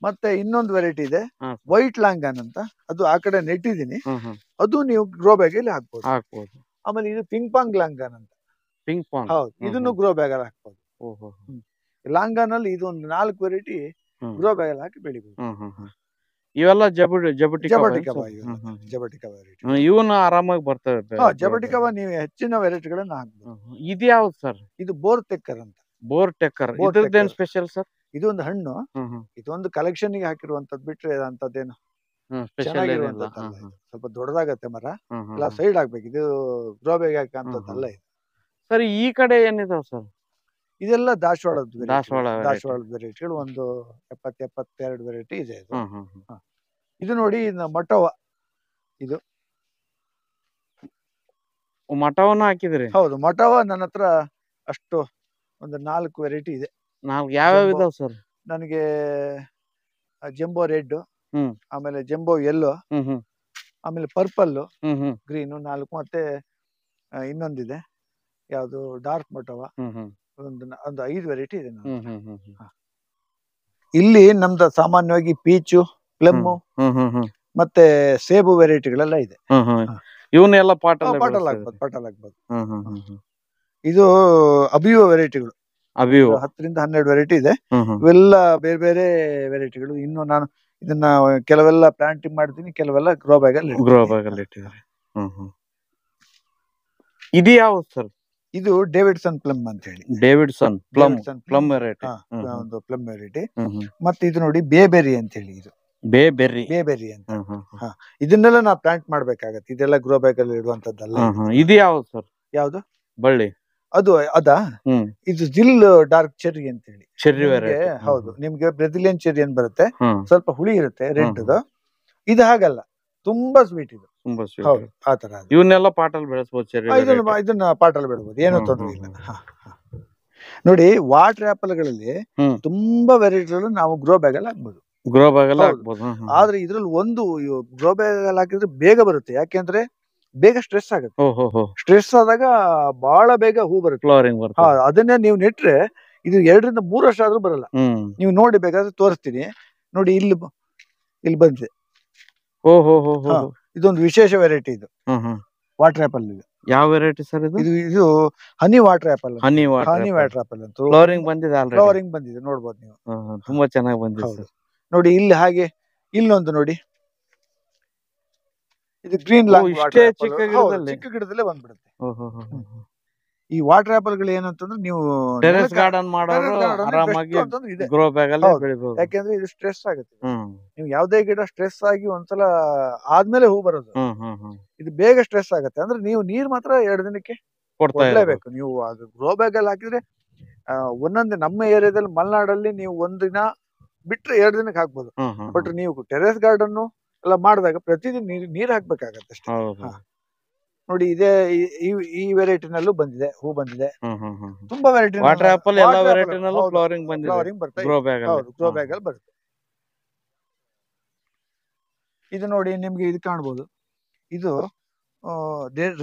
S1: ಮತ್ತೆ ಇನ್ನೊಂದು ವೆರೈಟಿ ಇದೆ
S2: ಹಾ.
S1: ವೈಟ್ ಲಾಂಗನ್ ಅಂತ, ಅದು ಆ ಕಡೆ ನೆಟ್ಟಿದ್ದೀನಿ,
S2: ಹ್ಮ್ ಹ್ಮ್
S1: ಅದು ನೀವು ಗ್ರೋ ಬ್ಯಾಗ್ ಅಲ್ಲಿ ಹಾಕ್ಬೋದು.
S2: ಹಾಕ್ಬೋದು.
S1: ಆಮೇಲೆ ಇದು ಪಿಂಗ್ ಪಾಂಗ್ ಲಾಂಗನ್ ಅಂತ,
S2: ಪಿಂಕ್ ಪಾಂಗ್.
S1: ಹೌದು, ಇದನ್ನು ಗ್ರೋ ಬ್ಯಾಗ್ ಅಲ್ಲಿ ಹಾಕ್ಬೋದು.
S2: ಓಹೋ.
S1: ಲಾಂಗನ್ ಅಲ್ಲಿ ಇದು ಒಂದು 4 ವೆರೈಟಿ ಗ್ರೋ ಬ್ಯಾಗ್ ಅಲ್ಲಿ ಹಾಕಿ ಬೆಳಿಬಹುದು.
S2: ಇವೆಲ್ಲ ಜಬಟಿಕವ
S1: ಜಬಟಿಕವ ವೆರೈಟಿ,
S2: ಇವನ್ನ ಆರಾಮಾಗಿ ಬರ್ತವೆ.
S1: ಜಬಟಿಕವ ನೀವು ಹೆಚ್ಚಿನ ವೆರೈಟಿಗಳನ್ನ ಹಾಕ್ಬೋದು.
S2: ಇದು ಯಾವ್ದು ಸರ್?
S1: ಇದು ಬೋರ್ ತೆಕ್ಕರ್ ಅಂತ.
S2: ಬೋರ್ ಟೆಕ್ಕರ್, ಇದ್ರದ್ದೇನು ಸ್ಪೆಷಲ್ ಸರ್?
S1: ಇದು ಒಂದು ಹಣ್ಣು, ಇದೊಂದು ಕಲೆಕ್ಷನ್ ಗೆ ಹಾಕಿರುವಂತದ್ದು ಬಿಟ್ರೆ ಅಂತದ್ದೇನು ಚೆನ್ನಾಗಿರುವಂತದ್ದಲ್ಲ. ಸ್ವಲ್ಪ ದೊಡ್ಡದಾಗತ್ತೆ ಮರ, ಎಲ್ಲ ಸೈಡ್ ಆಗ್ಬೇಕು, ಇದು ಗ್ರೋ ಬ್ಯಾಗ್ ಹಾಕಂತದ್ದಲ್ಲ ಇದು.
S2: ಸರ್ ಈ ಕಡೆ ಏನಿದಾವ ಸರ್?
S1: ಇದೆಲ್ಲ ದಾಸವಾಳದ
S2: ದಾಸವಾಳ
S1: ವೆರೈಟಿಗಳು, ಒಂದು 72 ವೆರೈಟಿ ಇದೆ ಇದು. ಇದು ನೋಡಿ ಮಟವ, ಇದು
S2: ಮಟವನ್ನ ಹಾಕಿದ್ರಿ?
S1: ಹೌದು, ಮಟವ ನನ್ನ ಹತ್ರ ಅಷ್ಟು ಒಂದು 4 ವೆರೈಟಿ ಇದೆ.
S2: ಯಾವ್ಯಾವ ಇದಾವ ಸರ್?
S1: ನನಗೆ ಜಂಬೋ ರೆಡ್, ಆಮೇಲೆ ಜಂಬೋ ಯೆಲ್ಲೋ, ಆಮೇಲೆ ಪರ್ಪಲ್, ಗ್ರೀನ್ 4, ಮತ್ತೆ ಇನ್ನೊಂದಿದೆ ಯಾವುದು ಡಾರ್ಕ್ ಮಟವ, ಒಂದು 5 ವೆರೈಟಿ ಇದೆ. ಇಲ್ಲಿ ನಮ್ದು ಸಾಮಾನ್ಯವಾಗಿ ಪೀಚು, ಪ್ಲಮ್ ಮತ್ತೆ ಸೇಬು ವೆರೈಟಿಗಳೆಲ್ಲ ಇದೆ.
S2: ಇವನ್ನೆಲ್ಲ ಪಾಟಲ್
S1: ಆಗ್ಬೋದು. ಇದು ಅಬಿಯೋ ವೆರೈಟಿಗಳು, 10ರಿಂದ 12 ವೆರೈಟಿ ಇದೆ. ಇವೆಲ್ಲ ಬೇರೆ ಬೇರೆ ವೆರೈಟಿಗಳು. ಇನ್ನು ನಾನು ಇದನ್ನ ಕೆಲವೆಲ್ಲ ಪ್ಲಾಂಟಿಂಗ್ ಮಾಡ್ತೀನಿ, ಕೆಲವೆಲ್ಲ ಗ್ರೋ ಬ್ಯಾಗ್ ಅಲ್ಲಿ
S2: ಇಟ್ಟಿದ್ದಾರೆ. ಇದು ಯಾವ್ದು ಸರ್?
S1: ಇದು ಡೇವಿಡ್ಸನ್ ಪ್ಲಮ್ ಅಂತ ಹೇಳಿ,
S2: ಡೇವಿಡ್ಸನ್ ಪ್ಲಮ್ ವೆರೈಟಿ,
S1: ಒಂದು ಪ್ಲಮ್ ವೆರೈಟಿ. ಮತ್ತೆ ಇದು ನೋಡಿ ಬೇಬೆರಿ ಅಂತ ಹೇಳಿ, ಇದು ಬೇಬೆರಿ ಅಂತ. ಇದನ್ನೆಲ್ಲ ನಾವು ಪ್ಲಾಂಟ್ ಮಾಡ್ಬೇಕಾಗತ್ತೆ, ಇದೆಲ್ಲ ಗ್ರೋ ಬ್ಯಾಗ್ ಅಲ್ಲಿ ಇಡುವಂತದ್ದಲ್ಲ.
S2: ಇದು ಯಾವ್ದು ಸರ್?
S1: ಯಾವ್ದು
S2: ಬಳ್ಳಿ?
S1: ಅದಾ ಇದು ಜಿಲ್ ಡಾರ್ಕ್ ಚೆರ್ರಿ ಅಂತ ಹೇಳಿ,
S2: ಚೆರ್ರಿ ವೆರೈಟಿ.
S1: ಹೌದು, ನಿಮ್ಗೆ ಬ್ರೆಜಿಲಿಯನ್ ಚೆರ್ರಿ ಅಂತ ಬರುತ್ತೆ, ಸ್ವಲ್ಪ ಹುಳಿ ಇರುತ್ತೆ, ರೆಡ್. ಇದು ಹಾಗಲ್ಲ, ತುಂಬಾ ಸ್ವೀಟ್ ಇದು. ಹೌದು, ಆತರ.
S2: ಇವನ್ನೆಲ್ಲ ಪಾಟಲ್ ಬೆಳೆಸಬಹುದು,
S1: ಇದನ್ನ ಪಾಟಲ್ ಬೆಳಬಹುದು, ಏನು ತೊಂದರೆ ಇಲ್ಲ. ನೋಡಿ, ವಾಟರ್ ಆಪಲ್ ಗಳಲ್ಲಿ ತುಂಬಾ ವೆರೈಟಿಗಳು ನಾವು ಗ್ರೋ ಬ್ಯಾಗ್ ಅಲ್ಲಿ ಹಾಕ್ಬಹುದು. ಆದ್ರೆ ಇದ್ರಲ್ಲಿ ಒಂದು ಗ್ರೋ ಬ್ಯಾಗ್ ಅಲ್ಲಿ ಹಾಕಿದ್ರೆ ಬೇಗ ಬರುತ್ತೆ, ಯಾಕೆಂದ್ರೆ ಬೇಗ ಸ್ಟ್ರೆಸ್ ಆಗುತ್ತೆ. ಸ್ಟ್ರೆಸ್ ಆದಾಗ ಬಹಳ ಬೇಗ ಹೂ ಬರುತ್ತೆ, ಅದನ್ನೇ ನೀವು ನೆಟ್ರೆ ಇದು 2ರಿಂದ 3 ವರ್ಷ ಆದ್ರೂ ಬರಲ್ಲ. ನೀವು ನೋಡಿ, ಬೇಕಾದ್ರೆ ತೋರಿಸ್ತೀನಿ ನೋಡಿ, ಇಲ್ಲಿ ಬಂದಿದೆ. ಇದೊಂದು ವಿಶೇಷ ವೆರೈಟಿ, ಇದು ವಾಟರ್ ಆಪಲ್.
S2: ಯಾವ ವೆರೈಟಿ ಸರ್ ಇದು?
S1: ಇದು ಹನಿ ವಾಟರ್ ಆಪಲ್.
S2: ಹನಿ ವಾಟರ್ ಆಪಲ್ ಅಂತ ಫ್ಲವರಿಂಗ್ ಬಂದಿದೆ, ನೋಡ್ಬೋದು ನೀವು. ತುಂಬಾ ಚೆನ್ನಾಗಿ ಬಂದಿದೆ
S1: ನೋಡಿ. ಇಲ್ಲಿ ಹಾಗೆ ಇಲ್ಲೊಂದು ನೋಡಿ, ಇದು ಗ್ರೀನ್ ಲಾಂಗ್, ಚಿಕ್ಕ ಗಿಡದಲ್ಲೇ ಬಂದ್ಬಿಡುತ್ತೆ. ಈ ವಾಟರ್ ಆಪಲ್ ಗಳು ಏನಂತಂದ್ರೆ ನೀವು
S2: ಟೆರೆಸ್ ಗಾರ್ಡನ್ ಮಾಡೋರು ಆರಾಮಾಗಿ ಗ್ರೋ ಬ್ಯಾಗ್ ಅಲ್ಲಿ ಬೆಳಿಬಹುದು,
S1: ಯಾಕೆಂದ್ರೆ ಇದು ಸ್ಟ್ರೆಸ್ ಆಗುತ್ತೆ. ನೀವು ಯಾವ್ದೇ ಗಿಡ ಸ್ಟ್ರೆಸ್ ಆಗಿ ಒಂದ್ಸಲ ಆದ್ಮೇಲೆ ಹೂ ಬರೋದು, ಇದು ಬೇಗ ಸ್ಟ್ರೆಸ್ ಆಗುತ್ತೆ. ಅಂದ್ರೆ ನೀವು ನೀರ್ ಮಾತ್ರ 2 ದಿನಕ್ಕೆ ಕೊಡ್ಲೇಬೇಕು. ನೀವು ಅದು ಗ್ರೋ ಬ್ಯಾಗ್ ಅಲ್ಲಿ ಹಾಕಿದ್ರೆ ಒಂದೊಂದೇ, ನಮ್ಮ ಏರಿಯಾದಲ್ಲಿ ಮಲೆನಾಡಲ್ಲಿ ನೀವು 1 ದಿನ ಬಿಟ್ರೆ 2 ದಿನಕ್ಕೆ ಹಾಕ್ಬೋದು. ಬಟ್ ನೀವು ಟೆರೆಸ್ ಗಾರ್ಡನ್ ಎಲ್ಲ ಮಾಡಿದಾಗ ಪ್ರತಿದಿನ ನೀರ್ ಹಾಕ್ಬೇಕಾಗತ್ತೆ ಅಷ್ಟೇ. ನೋಡಿ, ಇದೇ ಈ ವೆರೈಟಿನಲ್ಲೂ ಬಂದಿದೆ, ಹೂ ಬಂದಿದೆ. ತುಂಬಾ ವೆರೈಟಿ
S2: ವಾಟರ್ ಆಪಲ್ ಎಲ್ಲ ವೆರೈಟಿನಲ್ಲೂ ಫ್ಲವರಿಂಗ್
S1: ಬರುತ್ತೆ,
S2: ಗ್ರೋ ಬ್ಯಾಗ್
S1: ಅಲ್ಲಿ ಬರುತ್ತೆ. ಇದು ನೋಡಿ, ನಿಮ್ಗೆ ಇದು ಕಾಣ್ಬೋದು, ಇದು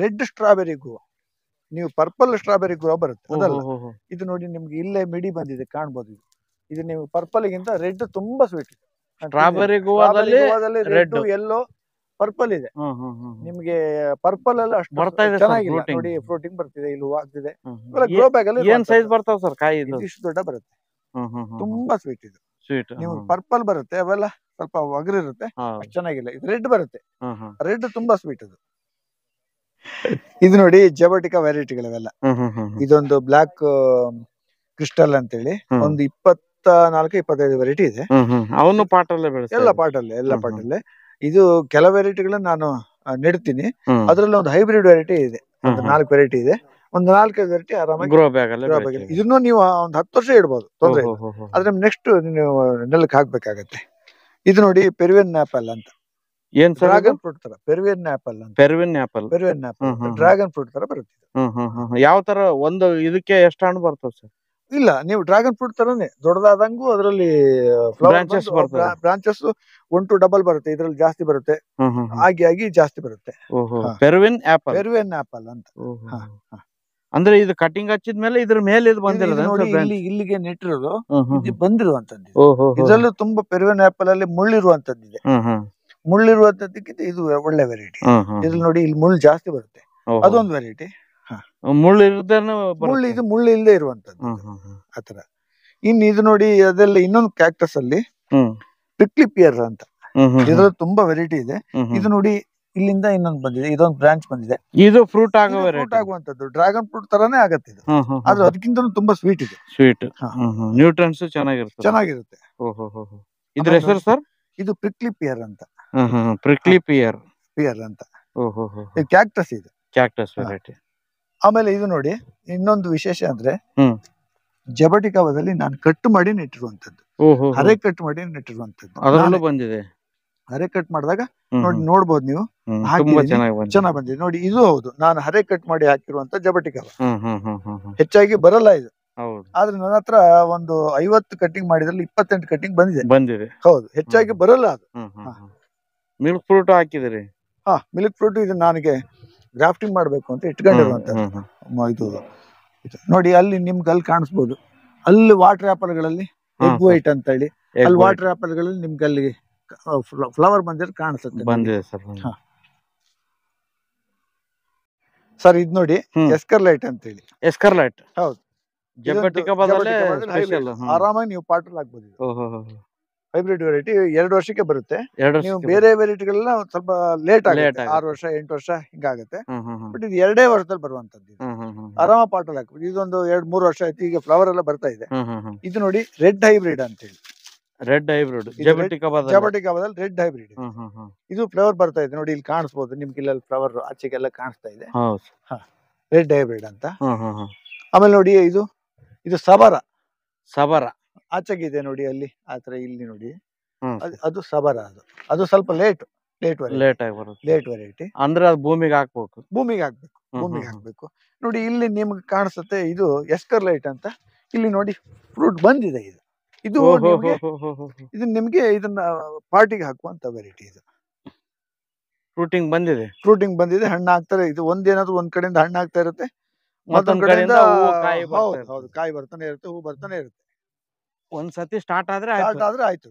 S1: ರೆಡ್ ಸ್ಟ್ರಾಬೆರಿ ಗ್ರೋ. ನೀವು ಪರ್ಪಲ್ ಸ್ಟ್ರಾಬೆರಿ ಗ್ರೋ ಬರುತ್ತೆ, ಅದಲ್ಲ. ಇದು ನೋಡಿ, ನಿಮ್ಗೆ ಇಲ್ಲೇ ಮಿಡಿ ಬಂದಿದೆ, ಕಾಣ್ಬೋದು. ಇದು ನೀವು ಪರ್ಪಲ್ ಗಿಂತ ರೆಡ್ ತುಂಬಾ ಸ್ವೀಟ್ ಇದೆ.
S2: ಸ್ಟ್ರಾಬೆರಿ ಗೋವಾದಲ್ಲಿ
S1: ರೆಡ್, ಯೆಲ್ಲೋ, ಪರ್ಪಲ್ ಇದೆ. ನಿಮ್ಗೆ ಪರ್ಪಲ್ ಎಲ್ಲ ಅಷ್ಟು ಚೆನ್ನಾಗಿಲ್ಲ ನೋಡಿ, ಫ್ರೂಟಿಂಗ್ ಬರ್ತಿದೆ, ಇಲ್ಲಿ ಹೂ ಆಗ್ತಿದೆ. ಗ್ರೋ ಬ್ಯಾಗ್ ಅಲ್ಲಿ
S2: ಏನ್ ಸೈಜ್ ಬರ್ತಾವ ಸರ್ ಕಾಯಿ?
S1: ಇಷ್ಟು ದೊಡ್ಡ ಬರುತ್ತೆ, ತುಂಬಾ ಸ್ವೀಟ್ ಇದು. ನೀವು ಪರ್ಪಲ್ ಬರುತ್ತೆ, ಅವೆಲ್ಲ ಸ್ವಲ್ಪ ಒಗರಿರುತ್ತೆ, ಚೆನ್ನಾಗಿಲ್ಲ. ಇದು ರೆಡ್ ಬರುತ್ತೆ, ರೆಡ್ ತುಂಬಾ ಸ್ವೀಟ್ ಅದು. ಇದು ನೋಡಿ, ಜಬಟಿಕಾ ವೆರೈಟಿಗಳವೆಲ್ಲ. ಇದೊಂದು ಬ್ಲಾಕ್ ಕ್ರಿಸ್ಟಲ್ ಅಂತೇಳಿ ಒಂದು 24-25 ವೆರೈಟಿ ಇದೆ.
S2: ಅವನು ಪಾಟಲ್ಲೇ
S1: ಎಲ್ಲ ಪಾಟಲ್ಲೇ. ಇದು ಕೆಲ ವೆರೈಟಿಗಳನ್ನ ನಾನು ನೆಡ್ತೀನಿ, ಅದ್ರಲ್ಲಿ ಒಂದು ಹೈಬ್ರಿಡ್ ವೆರೈಟಿ ಇದೆ, ಒಂದು 4 ವೆರೈಟಿ ಇದೆ, ಒಂದು 4-5 ವೆರೈಟಿ ಆರಾಮಾಗಿ
S2: ಗ್ರೋ ಬ್ಯಾಗ್
S1: ಇದನ್ನು ನೀವು ಒಂದು 10 ವರ್ಷ ಇಡ್ಬೋದು, ತೊಂದ್ರೆ ಇಲ್ಲ. ಆದ್ರೆ ನೆಕ್ಸ್ಟ್ ನೀವು ನೆಲಕ್ಕೆ ಹಾಕ್ಬೇಕಾಗತ್ತೆ. ಇದು ನೋಡಿ, ಪೆರುವಿಯನ್ ಆಪಲ್ ಅಂತ,
S2: ಏನ್
S1: ಡ್ರಾಗನ್ ಫ್ರೂಟ್ ತರ. ಪೆರುವಿಯನ್ ಆಪಲ್ ಡ್ರಾಗನ್ ಫ್ರೂಟ್ ತರ ಬರುತ್ತೆ.
S2: ಯಾವ ತರ ಒಂದು ಇದಕ್ಕೆ ಎಷ್ಟು ಹಣ್ಣು ಬರ್ತದೆ ಸರ್?
S1: ಇಲ್ಲ, ನೀವು ಡ್ರಾಗನ್ ಫ್ರೂಟ್ ತರನೇ ದೊಡ್ಡದಾದಂಗೂ ಅದರಲ್ಲಿ ಬ್ರಾಂಚಸ್ 1 to double ಬರುತ್ತೆ, ಇದ್ರಲ್ಲಿ ಜಾಸ್ತಿ ಬರುತ್ತೆ, ಆಗಿ ಜಾಸ್ತಿ ಬರುತ್ತೆ.
S2: ಪೆರುವಿಯನ್ ಆಪಲ್
S1: ಅಂತ.
S2: ಅಂದ್ರೆ ಇದು ಕಟಿಂಗ್ ಹಚ್ಚಿದ್ಮೇಲೆ ಇದ್ರ ಮೇಲೆ ಇದು ಬಂದಿರೋದು
S1: ನೋಡಿ
S2: ಬ್ರಾಂಚ್?
S1: ಇಲ್ಲಿಗೆ ನೆಟ್ಟಿರೋದು
S2: ಹ್ಮ್
S1: ಇದು ಬಂದಿರುವಂತದ್ದು.
S2: ಓಹೋ
S1: ಇದರಲ್ಲೂ ತುಂಬಾ ಪೆರುವಿನ ಆಪಲ್ ಅಲ್ಲಿ ಮುಳ್ಳಿರುವಂತದ್ದಿದೆ. ಮುಳ್ಳಿರುವಂತದ್ದಕ್ಕಿಂತ ಇದು ಒಳ್ಳೆ ವೆರೈಟಿ. ಇದ್ರಲ್ಲಿ ನೋಡಿ ಇಲ್ಲಿ ಮುಳ್ಳು ಜಾಸ್ತಿ ಬರುತ್ತೆ, ಅದೊಂದು ವೆರೈಟಿ.
S2: ಮುಳ್ಳು ಇರುತ್ತೇನೋ
S1: ಮುಳ್ಳು ಇದು ಮುಳ್ಳು ಇಲ್ಲದೆ ಇರುವಂತದ್ದು ಆತರ. ಇನ್ನು ಇದು ನೋಡಿ ಅದೆಲ್ಲ ಇನ್ನೊಂದು ಕ್ಯಾಕ್ಟಸ್ ಅಲ್ಲಿ ಪ್ರಿಕ್ಲಿ ಪಿಯರ್ ಅಂತ, ಇದ್ರಲ್ಲಿ ತುಂಬಾ ವೆರೈಟಿ ಇದೆ. ಇದು ನೋಡಿ ಇಲ್ಲಿಂದ ಇನ್ನೊಂದು ಬಂದಿದೆ, ಇದೊಂದು ಬ್ರಾಂಚ್ ಬಂದಿದೆ.
S2: ಇದು ಫ್ರೂಟ್
S1: ಆಗುವಂತದ್ದು ಡ್ರ್ಯಾಗನ್ ಫ್ರೂಟ್ ತರಾನೇ ಆಗತ್ತೆ ಇದು, ಆದ್ರೆ ಅದಕ್ಕಿಂತ ತುಂಬಾ ಸ್ವೀಟ್ ಇದೆ.
S2: ಸ್ವೀಟ್ ನ್ಯೂಟ್ರನ್ಸ್ ಚೆನ್ನಾಗಿರುತ್ತೆ. ಇದ್ರ ಹೆಸರು ಸರ್?
S1: ಇದು ಪ್ರಿಕ್ಲಿ ಪಿಯರ್ ಅಂತ.
S2: ಪ್ರಿಕ್ಲಿ ಪಿಯರ್
S1: ಅಂತ ಕ್ಯಾಕ್ಟಸ್ ಇದು,
S2: ಕ್ಯಾಕ್ಟಸ್ ವೆರೈಟಿ.
S1: ಆಮೇಲೆ ಇದು ನೋಡಿ ಇನ್ನೊಂದು ವಿಶೇಷ ಅಂದ್ರೆ ಜಬಟಿಕಾವದಲ್ಲಿ ನಾನು ಕಟ್ ಮಾಡಿ ನೆಟ್ಟಿರುವಂತದ್ದು, ಹರೆ ಕಟ್ ಮಾಡಿ ನೆಟ್ಟಿರುವಂತದ್ದು.
S2: ಅದರಲ್ಲೂ ಬಂದಿದೆ.
S1: ಹರೆ ಕಟ್ ಮಾಡಿದಾಗ ನೋಡ್ಬೋದು ನೀವು, ಚೆನ್ನಾಗಿ ಬಂದಿದೆ ನೋಡಿ. ಇದು ಹೌದು, ನಾನು ಹರೆ ಕಟ್ ಮಾಡಿ ಹಾಕಿರುವಂತ ಜಬಟಿಕಾವ. ಹೆಚ್ಚಾಗಿ ಬರಲ್ಲ ಇದು, ಆದ್ರೆ ನನ್ನ ಹತ್ರ ಒಂದು 50 ಕಟ್ಟಿಂಗ್ ಮಾಡಿದ್ರಲ್ಲಿ 28 ಕಟ್ಟಿಂಗ್ ಬಂದಿದೆ. ಹೌದು, ಹೆಚ್ಚಾಗಿ ಬರಲ್ಲ ಅದು.
S2: ಮಿಲ್ಕ್ ಫ್ರೂಟ್ ಹಾಕಿದ್ರಿ?
S1: ಮಿಲ್ಕ್ ಫ್ರೂಟ್ ಇದು ನನಗೆ ಗ್ರಾಫ್ಟಿಂಗ್ ಮಾಡ್ಬೇಕು ಅಂತ ಇಟ್ಕೊಂಡಿರುವಂತದ್ದು. ಇದು ನೋಡಿ ಅಲ್ಲಿ ನಿಮ್ಗೆ ಅಲ್ಲಿ ಕಾಣಿಸ್ಬೋದು, ಅಲ್ಲಿ ವಾಟರ್ ಆಪಲ್ಗಳಲ್ಲಿ ಎಗ್ ವೈಟ್ ಅಂತ ಹೇಳಿ, ಅಲ್ಲಿ ವಾಟರ್ ಆಪಲ್ಗಳಲ್ಲಿ ನಿಮ್ಗೆ ಅಲ್ಲಿ ಫ್ಲವರ್ ಬಂದಿರೋದು ಕಾಣಿಸುತ್ತೆ. ಸರ್ ಇದು ನೋಡಿ ಎಸ್ಕರ್ಲೈಟ್ ಅಂತ ಹೇಳಿ.
S2: ಎಸ್ಕರ್ಲೈಟ್?
S1: ಹೌದು, ಆರಾಮಾಗಿ ನೀವು ಪಾಟಲ್ಲಿ ಹಾಕ್ಬೋದು. ಹೈಬ್ರಿಡ್ ವೆರೈಟಿ 2 ವರ್ಷಕ್ಕೆ ಬರುತ್ತೆ. ನೀವು ಬೇರೆ ವೆರೈಟಿಗಳೆಲ್ಲ ಸ್ವಲ್ಪ ಲೇಟ್ ಆಗುತ್ತೆ, 6 ವರ್ಷ 8 ವರ್ಷ ಹಿಂಗಾಗುತ್ತೆ. ಬಟ್ ಇದು 2 ವರ್ಷದಲ್ಲಿ ಬರುವಂತದ್ದು. ಆರಾಮ ಪಾಟಲ್ಲಿ ಹಾಕ್ಬೋದು. ಇದೊಂದು 2-3 ವರ್ಷ ಆಯ್ತು, ಈಗ ಫ್ಲವರ್ ಎಲ್ಲ ಬರ್ತಾ ಇದೆ. ಇದು ನೋಡಿ ರೆಡ್ ಹೈಬ್ರಿಡ್ ಅಂತ ಹೇಳಿ.
S2: ರೆಡ್ ಹೈಬ್ರಿಡ್
S1: ಜಬಟಿಕಾದಲ್ಲಿ ರೆಡ್ ಹೈಬ್ರಿಡ್. ಇದು ಫ್ಲವರ್ ಬರ್ತಾ ಇದೆ ನೋಡಿ, ಇಲ್ಲಿ ಕಾಣಿಸ್ಬೋದು ನಿಮ್ಗೆ, ಇಲ್ಲ ಫ್ಲವರ್ ಆಚೆಗೆಲ್ಲ ಕಾಣಿಸ್ತಾ ಇದೆ. ರೆಡ್ ಹೈಬ್ರಿಡ್ ಅಂತ. ಆಮೇಲೆ ನೋಡಿ ಇದು ಸಬರ ಆಚೆಗಿದೆ ನೋಡಿ, ಅಲ್ಲಿ ಆತರ ಇಲ್ಲಿ ನೋಡಿ, ಅದು ಸಬರ. ಅದು ಸ್ವಲ್ಪ ಲೇಟ್ ವೆರೈಟಿ.
S2: ಅಂದ್ರೆ ಅದು ಭೂಮಿಗೆ
S1: ಹಾಕ್ಬೇಕು. ನೋಡಿ ಇಲ್ಲಿ ನಿಮ್ಗೆ ಕಾಣಿಸುತ್ತೆ, ಇದು ಎಸ್ಕರ್ಲೈಟ್ ಅಂತ. ಇಲ್ಲಿ ನೋಡಿ ಫ್ರೂಟ್ ಬಂದಿದೆ. ಇದು ನಿಮ್ಗೆ ಇದನ್ನ ಪಾರ್ಟಿಗೆ ಹಾಕುವಂತ ವೆರೈಟಿ. ಇದು
S2: ಫ್ರೂಟಿಂಗ್
S1: ಬಂದಿದೆ, ಹಣ್ಣು ಹಾಕ್ತಾರೆ. ಇದು ಒಂದೇನಾದ್ರು ಒಂದ್ ಕಡೆಯಿಂದ ಹಣ್ಣು ಆಗ್ತಾ ಇರುತ್ತೆ, ಮತ್ತೊಂದ್ ಕಡೆಯಿಂದ ಕಾಯಿ ಬರ್ತಾನೆ ಇರುತ್ತೆ, ಹೂ ಬರ್ತಾನೆ ಇರುತ್ತೆ.
S2: ಒಂದ್ಸತಿ ಸ್ಟಾರ್ಟ್ ಆದ್ರೆ
S1: ಆಯ್ತು.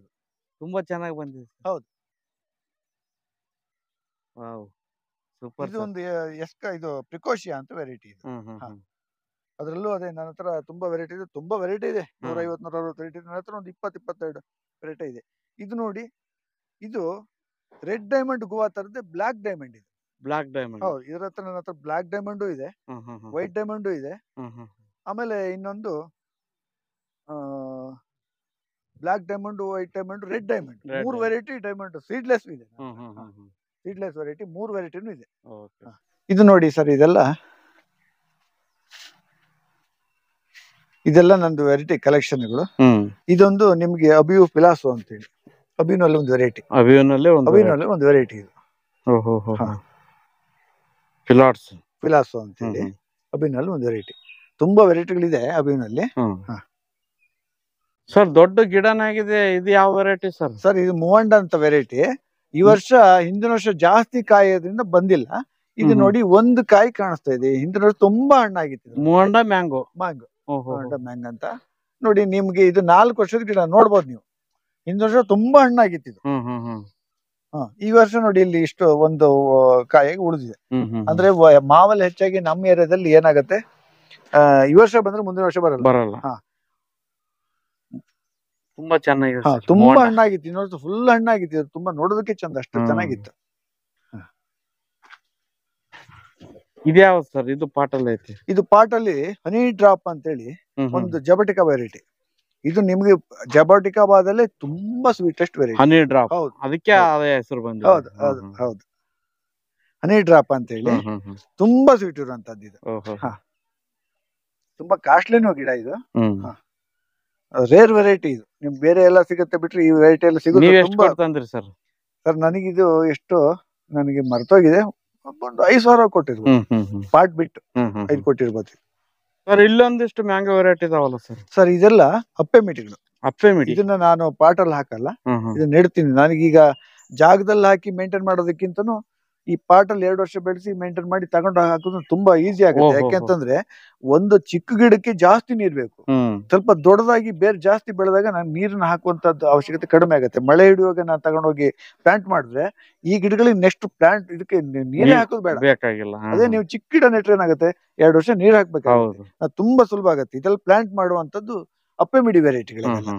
S2: ತುಂಬಾ ಚೆನ್ನಾಗಿ ಬಂದಿದೆ.
S1: ಹೌದು,
S2: ಸೂಪರ್.
S1: ಇದು ಒಂದು ಇದು ಪ್ರಿಕೋಶಿಯಾ ಅಂತ ವೆರೈಟಿ. ಇದು ಅದ್ರಲ್ಲೂ ಅದೇ, ನನ್ನ ಹತ್ರ ತುಂಬಾ ವೆರೈಟಿ ಇದೆ. 150-160 ವೆರೈಟಿ. ನನ್ನ ಹತ್ರ ಒಂದು 20-22 ವೆರೈಟಿ ಇದೆ. ಇದು ನೋಡಿ, ಇದು ರೆಡ್ ಡೈಮಂಡ್ ಗೋವಾ ತರದೇ ಬ್ಲಾಕ್ ಡೈಮಂಡ್. ಇದು ಹೌದು, ಇದ್ರ ಹತ್ರ ನನ್ನ ಹತ್ರ ಬ್ಲಾಕ್ ಡೈಮಂಡು ಇದೆ, ವೈಟ್ ಡೈಮಂಡು ಇದೆ. ಆಮೇಲೆ ಇನ್ನೊಂದು black diamond, white diamond, red diamond, 3 variety diamond. Seedless ಇದೆ, ಸೀಡ್ಲೆಸ್ ವೆರೈಟಿ 3 ವೆರೈಟಿನೂ ಇದೆ. ಇದು ನೋಡಿ ಸರ್, ಇದೆಲ್ಲ ನಂದು ವೆರೈಟಿ ಕಲೆಕ್ಷನ್ಗಳು. ಇದೊಂದು ನಿಮ್ಗೆ ಅಬಿಯು ಪಿಲಾಸೋ ಅಂತ ಹೇಳಿ, ಅಬಿನಲ್ಲಿ ಒಂದು ವೆರೈಟಿ. ಅಬಿನಲ್ಲಿ ಒಂದು ವೆರೈಟಿ ಇದು ಪಿಲಾಸೋ ಅಂತ ಹೇಳಿ. ಅಬಿನಲ್ಲಿ ಒಂದು ವೆರೈಟಿ. ತುಂಬಾ ವೆರೈಟಿಗಳಿದೆ ಅಬಿನಲ್ಲಿ.
S2: ಸರ್ ದೊಡ್ಡ ಗಿಡನಾಗಿದೆ, ಇದು ಯಾವ ವೆರೈಟಿ ಸರ್?
S1: ಸರ್ ಇದು ಮೂವಂಡ ಅಂತ ವೆರೈಟಿ. ಈ ವರ್ಷ ಹಿಂದಿನ ವರ್ಷ ಜಾಸ್ತಿ ಕಾಯೋದ್ರಿಂದ ಬಂದಿಲ್ಲ. ಇದು ನೋಡಿ ಒಂದು ಕಾಯಿ ಕಾಣಿಸ್ತಾ ಇದೆ. ಹಿಂದಿನ ವರ್ಷ ತುಂಬಾ ಹಣ್ಣಾಗಿತ್ತು.
S2: ಮೂವಂಡ ಮ್ಯಾಂಗೋ
S1: ಅಂತ ನೋಡಿ. ನಿಮ್ಗೆ ಇದು 4 ವರ್ಷದ ಗಿಡ ನೋಡ್ಬೋದು ನೀವು. ಹಿಂದಿನ ವರ್ಷ ತುಂಬಾ ಹಣ್ಣಾಗಿತ್ತು. ಈ ವರ್ಷ ನೋಡಿ ಇಲ್ಲಿ ಇಷ್ಟು ಒಂದು ಕಾಯಿ ಉಳಿದಿದೆ. ಅಂದ್ರೆ ಮಾವಲ್ಲಿ ಹೆಚ್ಚಾಗಿ ನಮ್ಮ ಏರಿಯಾದಲ್ಲಿ ಏನಾಗತ್ತೆ, ಈ ವರ್ಷ ಬಂದ್ರೆ ಮುಂದಿನ ವರ್ಷ ಬರಲ್ಲ.
S2: ತುಂಬಾ ಚೆನ್ನಾಗಿದೆ,
S1: ತುಂಬಾ ಹಣ್ಣಾಗಿತ್ತು. ಇನ್ನೊಂದು ಫುಲ್ ಹಣ್ಣಾಗಿತ್ತು. ತುಂಬಾ ನೋಡೋದಕ್ಕೆ ಚಂದ, ಅಷ್ಟು ಚೆನ್ನಾಗಿತ್ತು.
S2: ಇದ್ಯಾವ ಸರ್? ಇದು ಪಾಟಲ್ಲಿ ಐತಿ.
S1: ಇದು ಪಾಟಲ್ಲಿ ಹನಿ ಡ್ರಾಪ್ ಅಂತ ಹೇಳಿ ಒಂದು ಜಬಟಿಕಾ ವೆರೈಟಿ. ಇದು ನಿಮ್ಗೆ ಜಬಟಿಕಾಬಾದಲ್ಲೇ ತುಂಬಾ ಸ್ವೀಟೆಸ್ಟ್ ವೆರೈಟಿ.
S2: ಹನಿ ಡ್ರಾಪ್, ಅದಕ್ಕೆ ಹೆಸರು ಬಂದಿದೆ.
S1: ಹೌದು, ಹನಿ ಡ್ರಾಪ್ ಅಂತ ಹೇಳಿ ತುಂಬಾ ಸ್ವೀಟ್ ಇರುವಂತದ್ದು. ಇದು ತುಂಬಾ ಕಾಸ್ಟ್ಲಿನೂ ಗಿಡ. ಇದು ರೇರ್ ವೆರೈಟಿ. ಇದು ನಿಮ್ಗೆ ಬೇರೆ ಎಲ್ಲ ಸಿಗುತ್ತೆ ಬಿಟ್ರೆ ಈ ವೆರೈಟಿ ಎಲ್ಲ ಸಿಗುತ್ತೆ. ಸರ್ ನನಗಿದು ಎಷ್ಟು ನನಗೆ ಮರ್ತೋಗಿದೆ, ಒಂದು 5,000 ಕೊಟ್ಟಿರ್ಬೋದು. ಪಾಟ್ ಬಿಟ್ಟು 5 ಕೊಟ್ಟಿರ್ಬೋದು.
S2: ಸರ್ ಇಲ್ಲೊಂದಿಷ್ಟು ಮ್ಯಾಂಗೋ ವೆರೈಟಿ ಇದಾವಲ್ಲ ಸರ್?
S1: ಸರ್ ಇದೆಲ್ಲ ಅಪ್ಪೆ ಮಿಟಿಗಳು. ಇದನ್ನ ನಾನು ಪಾಟಲ್ಲಿ ಹಾಕಲ್ಲ, ಇದನ್ನ ನೆಡ್ತೀನಿ. ನನಗೀಗ ಜಾಗದಲ್ಲಿ ಹಾಕಿ ಮೇಂಟೈನ್ ಮಾಡೋದಕ್ಕಿಂತನೂ ಈ ಪಾಟ್ ಅಲ್ಲಿ 2 ವರ್ಷ ಬೆಳೆಸಿ ಮೇಂಟೈನ್ ಮಾಡಿ ತಗೊಂಡು ಹಾಕೋದು ತುಂಬಾ ಈಸಿ ಆಗುತ್ತೆ. ಯಾಕೆಂತಂದ್ರೆ ಒಂದು ಚಿಕ್ಕ ಗಿಡಕ್ಕೆ ಜಾಸ್ತಿ ನೀರ್ ಬೇಕು. ಸ್ವಲ್ಪ ದೊಡ್ಡದಾಗಿ ಬೇರೆ ಜಾಸ್ತಿ ಬೆಳೆದಾಗ ನಾನು ನೀರನ್ನ ಹಾಕುವಂತದ್ದು ಅವಶ್ಯಕತೆ ಕಡಿಮೆ ಆಗುತ್ತೆ. ಮಳೆ ಹಿಡಿಯುವಾಗ ನಾನು ತಗೊಂಡೋಗಿ ಪ್ಲಾಂಟ್ ಮಾಡಿದ್ರೆ ಈ ಗಿಡಗಳಿಗೆ ನೆಕ್ಸ್ಟ್ ಪ್ಲಾಂಟ್ ಇದಕ್ಕೆ ನೀರೇ ಹಾಕೋದು ಬೇಕಾಗಿಲ್ಲ. ಅದೇ ನೀವು ಚಿಕ್ಕ ಗಿಡ ನೆಟ್ರೆ ಏನಾಗುತ್ತೆ 2 ವರ್ಷ ನೀರ್ ಹಾಕ್ಬೇಕಾಗುತ್ತೆ. ತುಂಬಾ ಸುಲಭ ಆಗುತ್ತೆ. ಇದೆಲ್ಲ ಪ್ಲಾಂಟ್ ಮಾಡುವಂತದ್ದು ಅಪ್ಪೆಮಿಡಿ ವೆರೈಟಿಗಳೆಲ್ಲ.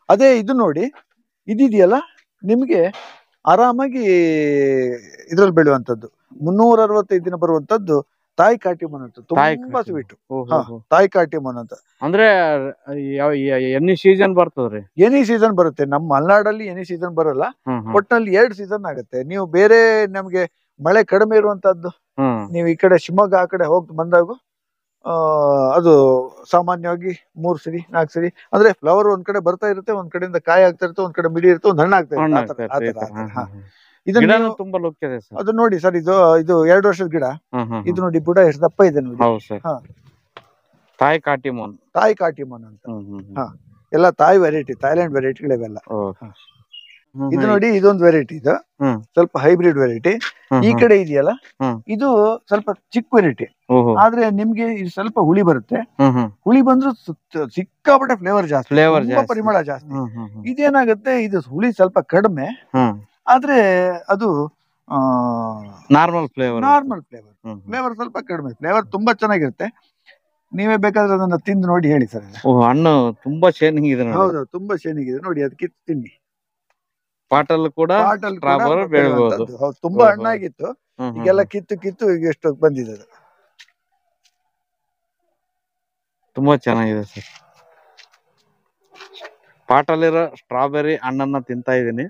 S1: ಅದೇ ಇದು ನೋಡಿ, ಇದಿದೆಯಲ್ಲ ನಿಮ್ಗೆ ಆರಾಮಾಗಿ ಇದ್ರಲ್ಲಿ ಬೆಳೆಯುವಂತದ್ದು 365 ದಿನ ಬರುವಂತದ್ದು ತಾಯಿ ಕಾಟಿಮನ್ ಅಂತ, ತುಂಬಾ ಸ್ವೀಟ್. ತಾಯಿ ಕಾಟಿಮನ್ ಅಂತ
S2: ಅಂದ್ರೆ ಎನಿ ಸೀಸನ್ ಬರ್ತದ್ರಿ?
S1: ಎನಿ ಸೀಸನ್ ಬರುತ್ತೆ. ನಮ್ಮ ಮಲೆನಾಡಲ್ಲಿ ಎನಿ ಸೀಸನ್ ಬರಲ್ಲ, ಒಟ್ಟಿನಲ್ಲಿ 2 ಸೀಸನ್ ಆಗುತ್ತೆ. ನೀವು ಬೇರೆ ನಮ್ಗೆ ಮಳೆ ಕಡಿಮೆ ಇರುವಂತದ್ದು ನೀವು ಈ ಕಡೆ ಶಿವಮೊಗ್ಗ ಆ ಕಡೆ ಹೋಗಿ ಬಂದಾಗ ಅದು ಸಾಮಾನ್ಯವಾಗಿ 3 ಸರಿ 4 ಸರಿ ಅಂದ್ರೆ ಫ್ಲವರ್ ಒಂದ್ ಕಡೆ ಬರ್ತಾ ಇರುತ್ತೆ, ಒಂದ್ ಕಡೆಯಿಂದ ಕಾಯಿ ಆಗ್ತಾ ಇರುತ್ತೆ, ಒಂದ್ ಕಡೆ ಮಿಡಿ ಇರುತ್ತೆ, ಒಂದ್ ಹಣ್ಣು ಆಗ್ತಾ ಇರುತ್ತೆ. ಇದನ್ನ ಅದು ನೋಡಿ ಸರ್, ಇದು 2 ವರ್ಷದ ಗಿಡ. ಇದು ನೋಡಿ ಬುಡ ಎಷ್ಟು ದಪ್ಪ ಇದೆ ನೋಡಿ.
S2: ತಾಯಿ ಕಾಟಿಮನ್,
S1: ತಾಯಿ ಕಾಟಿಮನ್ ಅಂತ. ಎಲ್ಲ ತಾಯಿ ವೆರೈಟಿ, ಥೈಲ್ಯಾಂಡ್ ವೆರೈಟಿಗಳಿವೆಲ್ಲ. ಇದು ನೋಡಿ, ಇದೊಂದು ವೆರೈಟಿ, ಇದು ಸ್ವಲ್ಪ ಹೈಬ್ರಿಡ್ ವೆರೈಟಿ. ಈ ಕಡೆ ಇದೆಯಲ್ಲ, ಇದು ಸ್ವಲ್ಪ ಚಿಕ್ಕ ವೆರೈಟಿ, ಆದ್ರೆ ನಿಮ್ಗೆ ಇದು ಸ್ವಲ್ಪ ಹುಳಿ ಬರುತ್ತೆ. ಹುಳಿ ಬಂದ್ರು ಸಿಕ್ಕಾಪಟ್ಟೆ ಫ್ಲೇವರ್ ಜಾಸ್ತಿ, ಪರಿಮಳ ಜಾಸ್ತಿ. ಇದೇನಾಗುತ್ತೆ, ಇದು ಹುಳಿ ಸ್ವಲ್ಪ ಕಡಿಮೆ, ಆದ್ರೆ ಅದು
S2: ನಾರ್ಮಲ್ ಫ್ಲೇವರ್
S1: ಸ್ವಲ್ಪ ಕಡಿಮೆ. ಫ್ಲೇವರ್ ತುಂಬಾ ಚೆನ್ನಾಗಿರುತ್ತೆ. ನೀವೇ ಬೇಕಾದ್ರೆ ಅದನ್ನ ತಿಂದು ನೋಡಿ ಹೇಳಿ ಸರ್.
S2: ಹಣ್ಣು ತುಂಬಾ ಶೈನಿಂಗ್ ಇದೆ.
S1: ಹೌದು, ತುಂಬಾ ಶೈನಿಂಗ್ ಇದೆ ನೋಡಿ. ಅದಕ್ಕೆ ತಿನ್ನಿ.
S2: ಪಾಟಲ್ ಕೂಡ
S1: ತುಂಬಾ ಹಣ್ಣಾಗಿತ್ತು, ಈಗೆಲ್ಲ ಕಿತ್ತು ಈಗ ಎಷ್ಟು ಬಂದಿದೆ.
S2: ತುಂಬಾ ಚೆನ್ನಾಗಿದೆ ಸರ್. ಪಾಟಲ್ಲಿರೋ ಸ್ಟ್ರಾಬೆರಿ ಹಣ್ಣನ್ನ ತಿಂತಾ ಇದೀನಿ.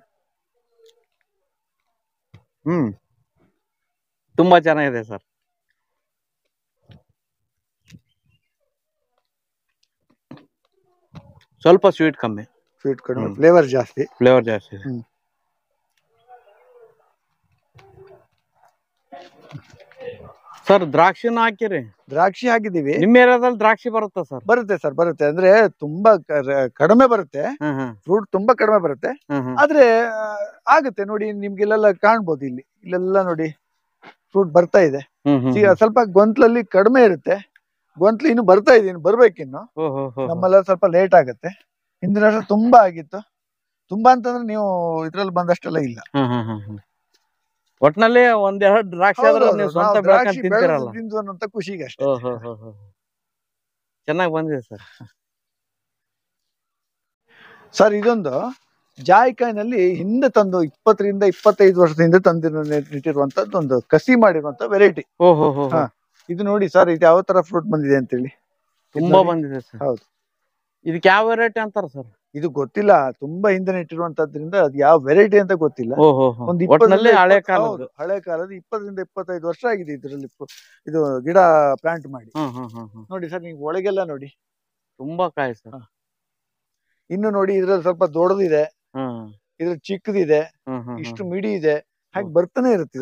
S2: ತುಂಬಾ ಚೆನ್ನಾಗಿದೆ ಸರ್. ಸ್ವಲ್ಪ ಸ್ವೀಟ್ ಕಮ್ಮಿ,
S1: ಫ್ಲೇವರ್ ಜಾಸ್ತಿ.
S2: ಸರ್ ದ್ರಾಕ್ಷಿನ ಹಾಕಿರಿ?
S1: ದ್ರಾಕ್ಷಿ ಹಾಕಿದೀವಿ.
S2: ನಿಮ್ಮ ಏರಿಯಾದಲ್ಲಿ ದ್ರಾಕ್ಷಿ ಬರುತ್ತಾ ಸರ್?
S1: ಬರುತ್ತೆ ಸರ್, ಬರುತ್ತೆ. ಅಂದ್ರೆ ತುಂಬಾ ಕಡಿಮೆ ಬರುತ್ತೆ, ಫ್ರೂಟ್ ತುಂಬಾ ಕಡಿಮೆ ಬರುತ್ತೆ, ಆದ್ರೆ ಆಗುತ್ತೆ ನೋಡಿ. ನಿಮ್ಗೆ ಇಲ್ಲೆಲ್ಲ ಕಾಣ್ಬೋದು, ಇಲ್ಲೆಲ್ಲ ನೋಡಿ ಫ್ರೂಟ್ ಬರ್ತಾ ಇದೆ. ಸ್ವಲ್ಪ ಗೊಂತ್ಲಲ್ಲಿ ಕಡಿಮೆ ಇರುತ್ತೆ, ಗೊಂತ್ಲು ಇನ್ನು ಬರ್ತಾ ಇದೆ, ಇನ್ನು ಬರ್ಬೇಕಿನ್ನು. ನಮ್ಮೆಲ್ಲ ಸ್ವಲ್ಪ ಲೇಟ್ ಆಗುತ್ತೆ. ಹಿಂದಿನ ವರ್ಷ ತುಂಬಾ ಆಗಿತ್ತು. ತುಂಬಾ ಅಂತಂದ್ರೆ ನೀವು ಇದ್ರಲ್ಲಿ ಬಂದಷ್ಟೆಲ್ಲ ಇಲ್ಲ.
S2: ಒಟ್ನಲ್ಲಿ 1-2 ದ್ರಾಕ್ಷಿ ಆದ್ರೆ ನೀವು ಸ್ವಂತ ಬೆಳ್ಕೊಂಡ್ ತಿಂತೀರಲ್ಲ
S1: ಅನ್ನೋಂತ ಖುಷಿಗೆ ಅಷ್ಟೇ.
S2: ಚೆನ್ನಾಗಿ ಬಂದಿದೆ ಸರ್.
S1: ಸರ್ ಇದೊಂದು ಜಾಯಿಕಾಯಿನಲ್ಲಿ ಹಿಂದೆ ತಂದು 20ರಿಂದ 25 ವರ್ಷದ ಹಿಂದೆ ನೆಟ್ಟಿರುವಂತದ್ದು ಒಂದು ಕಸಿ ಮಾಡಿರುವಂತ ವೆರೈಟಿ. ಇದು ನೋಡಿ ಸರ್, ಇದು ಯಾವ ತರ ಫ್ರೂಟ್ ಬಂದಿದೆ ಅಂತೇಳಿ.
S2: ತುಂಬಾ ಬಂದಿದೆ ಸರ್.
S1: ಹೌದು.
S2: ಇದಕ್ಕೆ ಯಾವ ವೆರೈಟಿ ಅಂತಾರ ಸರ್?
S1: ಇದು ಗೊತ್ತಿಲ್ಲ, ತುಂಬಾ ಹಿಂದೆ ನೆಟ್ಟಿರುವಂತದ್ರಿಂದ ಅದು ಯಾವ ವೆರೈಟಿ ಅಂತ ಗೊತ್ತಿಲ್ಲ. ಒಂದು
S2: ಹಳೆ ಕಾಲದ
S1: 20ರಿಂದ 25 ವರ್ಷ ಆಗಿದೆ ಇದರಲ್ಲಿ ಇದು ಗಿಡ ಪ್ಲಾಂಟ್ ಮಾಡಿ. ನೋಡಿ ಸರ್, ನೀವು ಒಳಗೆಲ್ಲ ನೋಡಿ
S2: ತುಂಬಾ ಕಾಯಿ ಸರ್.
S1: ಇನ್ನು ನೋಡಿ, ಇದ್ರಲ್ಲಿ ಸ್ವಲ್ಪ ದೊಡ್ಡದಿದೆ, ಇದ್ರಲ್ಲಿ ಚಿಕ್ಕದಿದೆ, ಇಷ್ಟು ಮಿಡಿ ಇದೆ, ಹಾಗೆ ಬರ್ತಾನೆ ಇರುತ್ತೆ.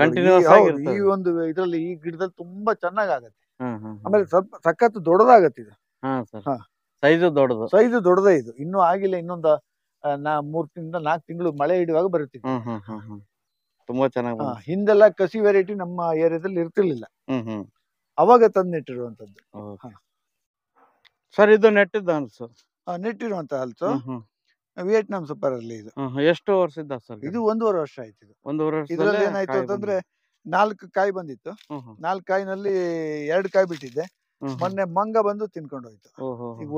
S1: ಈ ಒಂದು ಇದ್ರಲ್ಲಿ ಈ ಗಿಡದಲ್ಲಿ ತುಂಬಾ ಚೆನ್ನಾಗ್ ಆಗತ್ತೆ. ಆಮೇಲೆ ಸ್ವಲ್ಪ ಸಖತ್ ದೊಡ್ಡದಾಗತ್ತೆ ಇದು.
S2: ಸೈಜ್
S1: ದೊಡ್ಡದೇ ಇದು. ಇನ್ನೂ ಆಗಿಲ್ಲ, ಇನ್ನೊಂದು 3-4 ತಿಂಗಳು ಮಳೆ ಹಿಡಿಯುವಾಗ ಬರುತ್ತೆ.
S2: ತುಂಬಾ ಚೆನ್ನಾಗಿ.
S1: ಹಿಂದೆಲ್ಲ ಕಸಿ ವೆರೈಟಿ ನಮ್ಮ ಏರಿಯಾದಲ್ಲಿ ಇರ್ತಿರ್ಲಿಲ್ಲ, ಅವಾಗ ತಂದು ನೆಟ್ಟಿರುವಂತದ್ದು.
S2: ಸರ್ ಇದು ನೆಟ್ಟಿದ್ದ ಹಲ್ಸು?
S1: ನೆಟ್ಟಿರುವಂತ ಹಲ್ಸು ವಿಯೆಟ್ನಾಂ ಸೂಪರ್ ಅಲ್ಲಿ. ಇದು
S2: ಎಷ್ಟು ವರ್ಷದ ಸರ್?
S1: ಇದು 1.5 ವರ್ಷ ಆಯ್ತು. ಇದು
S2: 1.5 ವರ್ಷ.
S1: ಇದ್ರಲ್ಲಿ ಏನಾಯ್ತು ಅಂತಂದ್ರೆ 4 ಕಾಯಿ ಬಂದಿತ್ತು. 4 ಕಾಯಿನಲ್ಲಿ 2 ಕಾಯಿ ಬಿಟ್ಟಿದ್ದೆ. ಮೊನ್ನೆ ಮಂಗ ಬಂದು ತಿನ್ಕೊಂಡು ಹೋಯ್ತು. ಈಗ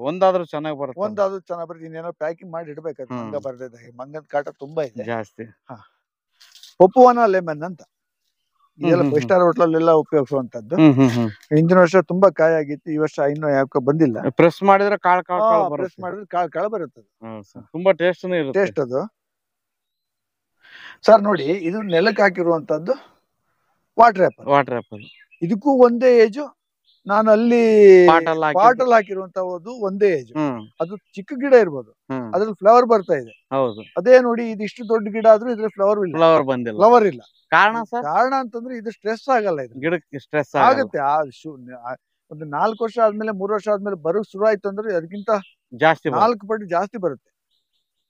S2: ಒಂದಾದ್ರೂ ಚೆನ್ನಾಗಿ ಬರುತ್ತೆ.
S1: ಇನ್ನೇನೋ ಪ್ಯಾಕಿಂಗ್ ಮಾಡಿ ಇಡ್ಬೇಕು. ಮಂಗ ಬರ್ದಿದೆ, ಮಂಗದ ಕಾಟ ತುಂಬಾ ಇದೆ
S2: ಜಾಸ್ತಿ.
S1: ಪಪುವಾನ ಲೆಮನ್ ಅಂತ, ಇದೆಲ್ಲ 5 ಸ್ಟಾರ್ ಹೋಟ್ಲಲ್ಲೆಲ್ಲ ಉಪಯೋಗಿಸುವಂತದ್ದು. ಹಿಂದಿನ ವರ್ಷ ತುಂಬಾ ಕಾಯಿ ಆಗಿತ್ತು, ಈ ವರ್ಷ ಇನ್ನು ಯಾಕೆ ಬಂದಿಲ್ಲ.
S2: ಪ್ರೆಸ್ ಮಾಡಿದ್ರೆ ಕಾಳು
S1: ಬರುತ್ತೆ.
S2: ತುಂಬಾ ಟೇಸ್ಟ್
S1: ಅದು. ಸರ್ ನೋಡಿ, ಇದು ನೆಲಕ್ಕೆ ಹಾಕಿರುವಂತದ್ದು ವಾಟರ್ ಆಪಲ್. ಇದಕ್ಕೂ ಒಂದೇ ಏಜು. ನಾನು ಅಲ್ಲಿ ಪಾಟಲ್ ಹಾಕಿರುವಂತದ್ದು ಒಂದೇ ಏಜ್. ಅದು ಚಿಕ್ಕ ಗಿಡ ಇರ್ಬೋದು, ಅದ್ರಲ್ಲಿ ಫ್ಲವರ್ ಬರ್ತಾ ಇದೆ. ಅದೇ ನೋಡಿ, ಇದಿಷ್ಟು ದೊಡ್ಡ ಗಿಡ ಆದ್ರೂ ಇದ್ರಲ್ಲಿ ಫ್ಲವರ್ ಇಲ್ಲ. ಕಾರಣ ಅಂತಂದ್ರೆ ಇದು ಸ್ಟ್ರೆಸ್ ಆಗಲ್ಲ, ಇದು
S2: ಗಿಡಕ್ಕೆ ಸ್ಟ್ರೆಸ್
S1: ಆಗುತ್ತೆ. ಒಂದು 4 ವರ್ಷ ಆದ್ಮೇಲೆ 3 ವರ್ಷ ಆದ್ಮೇಲೆ ಬರೋಕ್ ಶುರು ಆಯ್ತು ಅಂದ್ರೆ ಅದಕ್ಕಿಂತ
S2: ಜಾಸ್ತಿ
S1: 4 ಪಟ್ಟು ಜಾಸ್ತಿ ಬರುತ್ತೆ.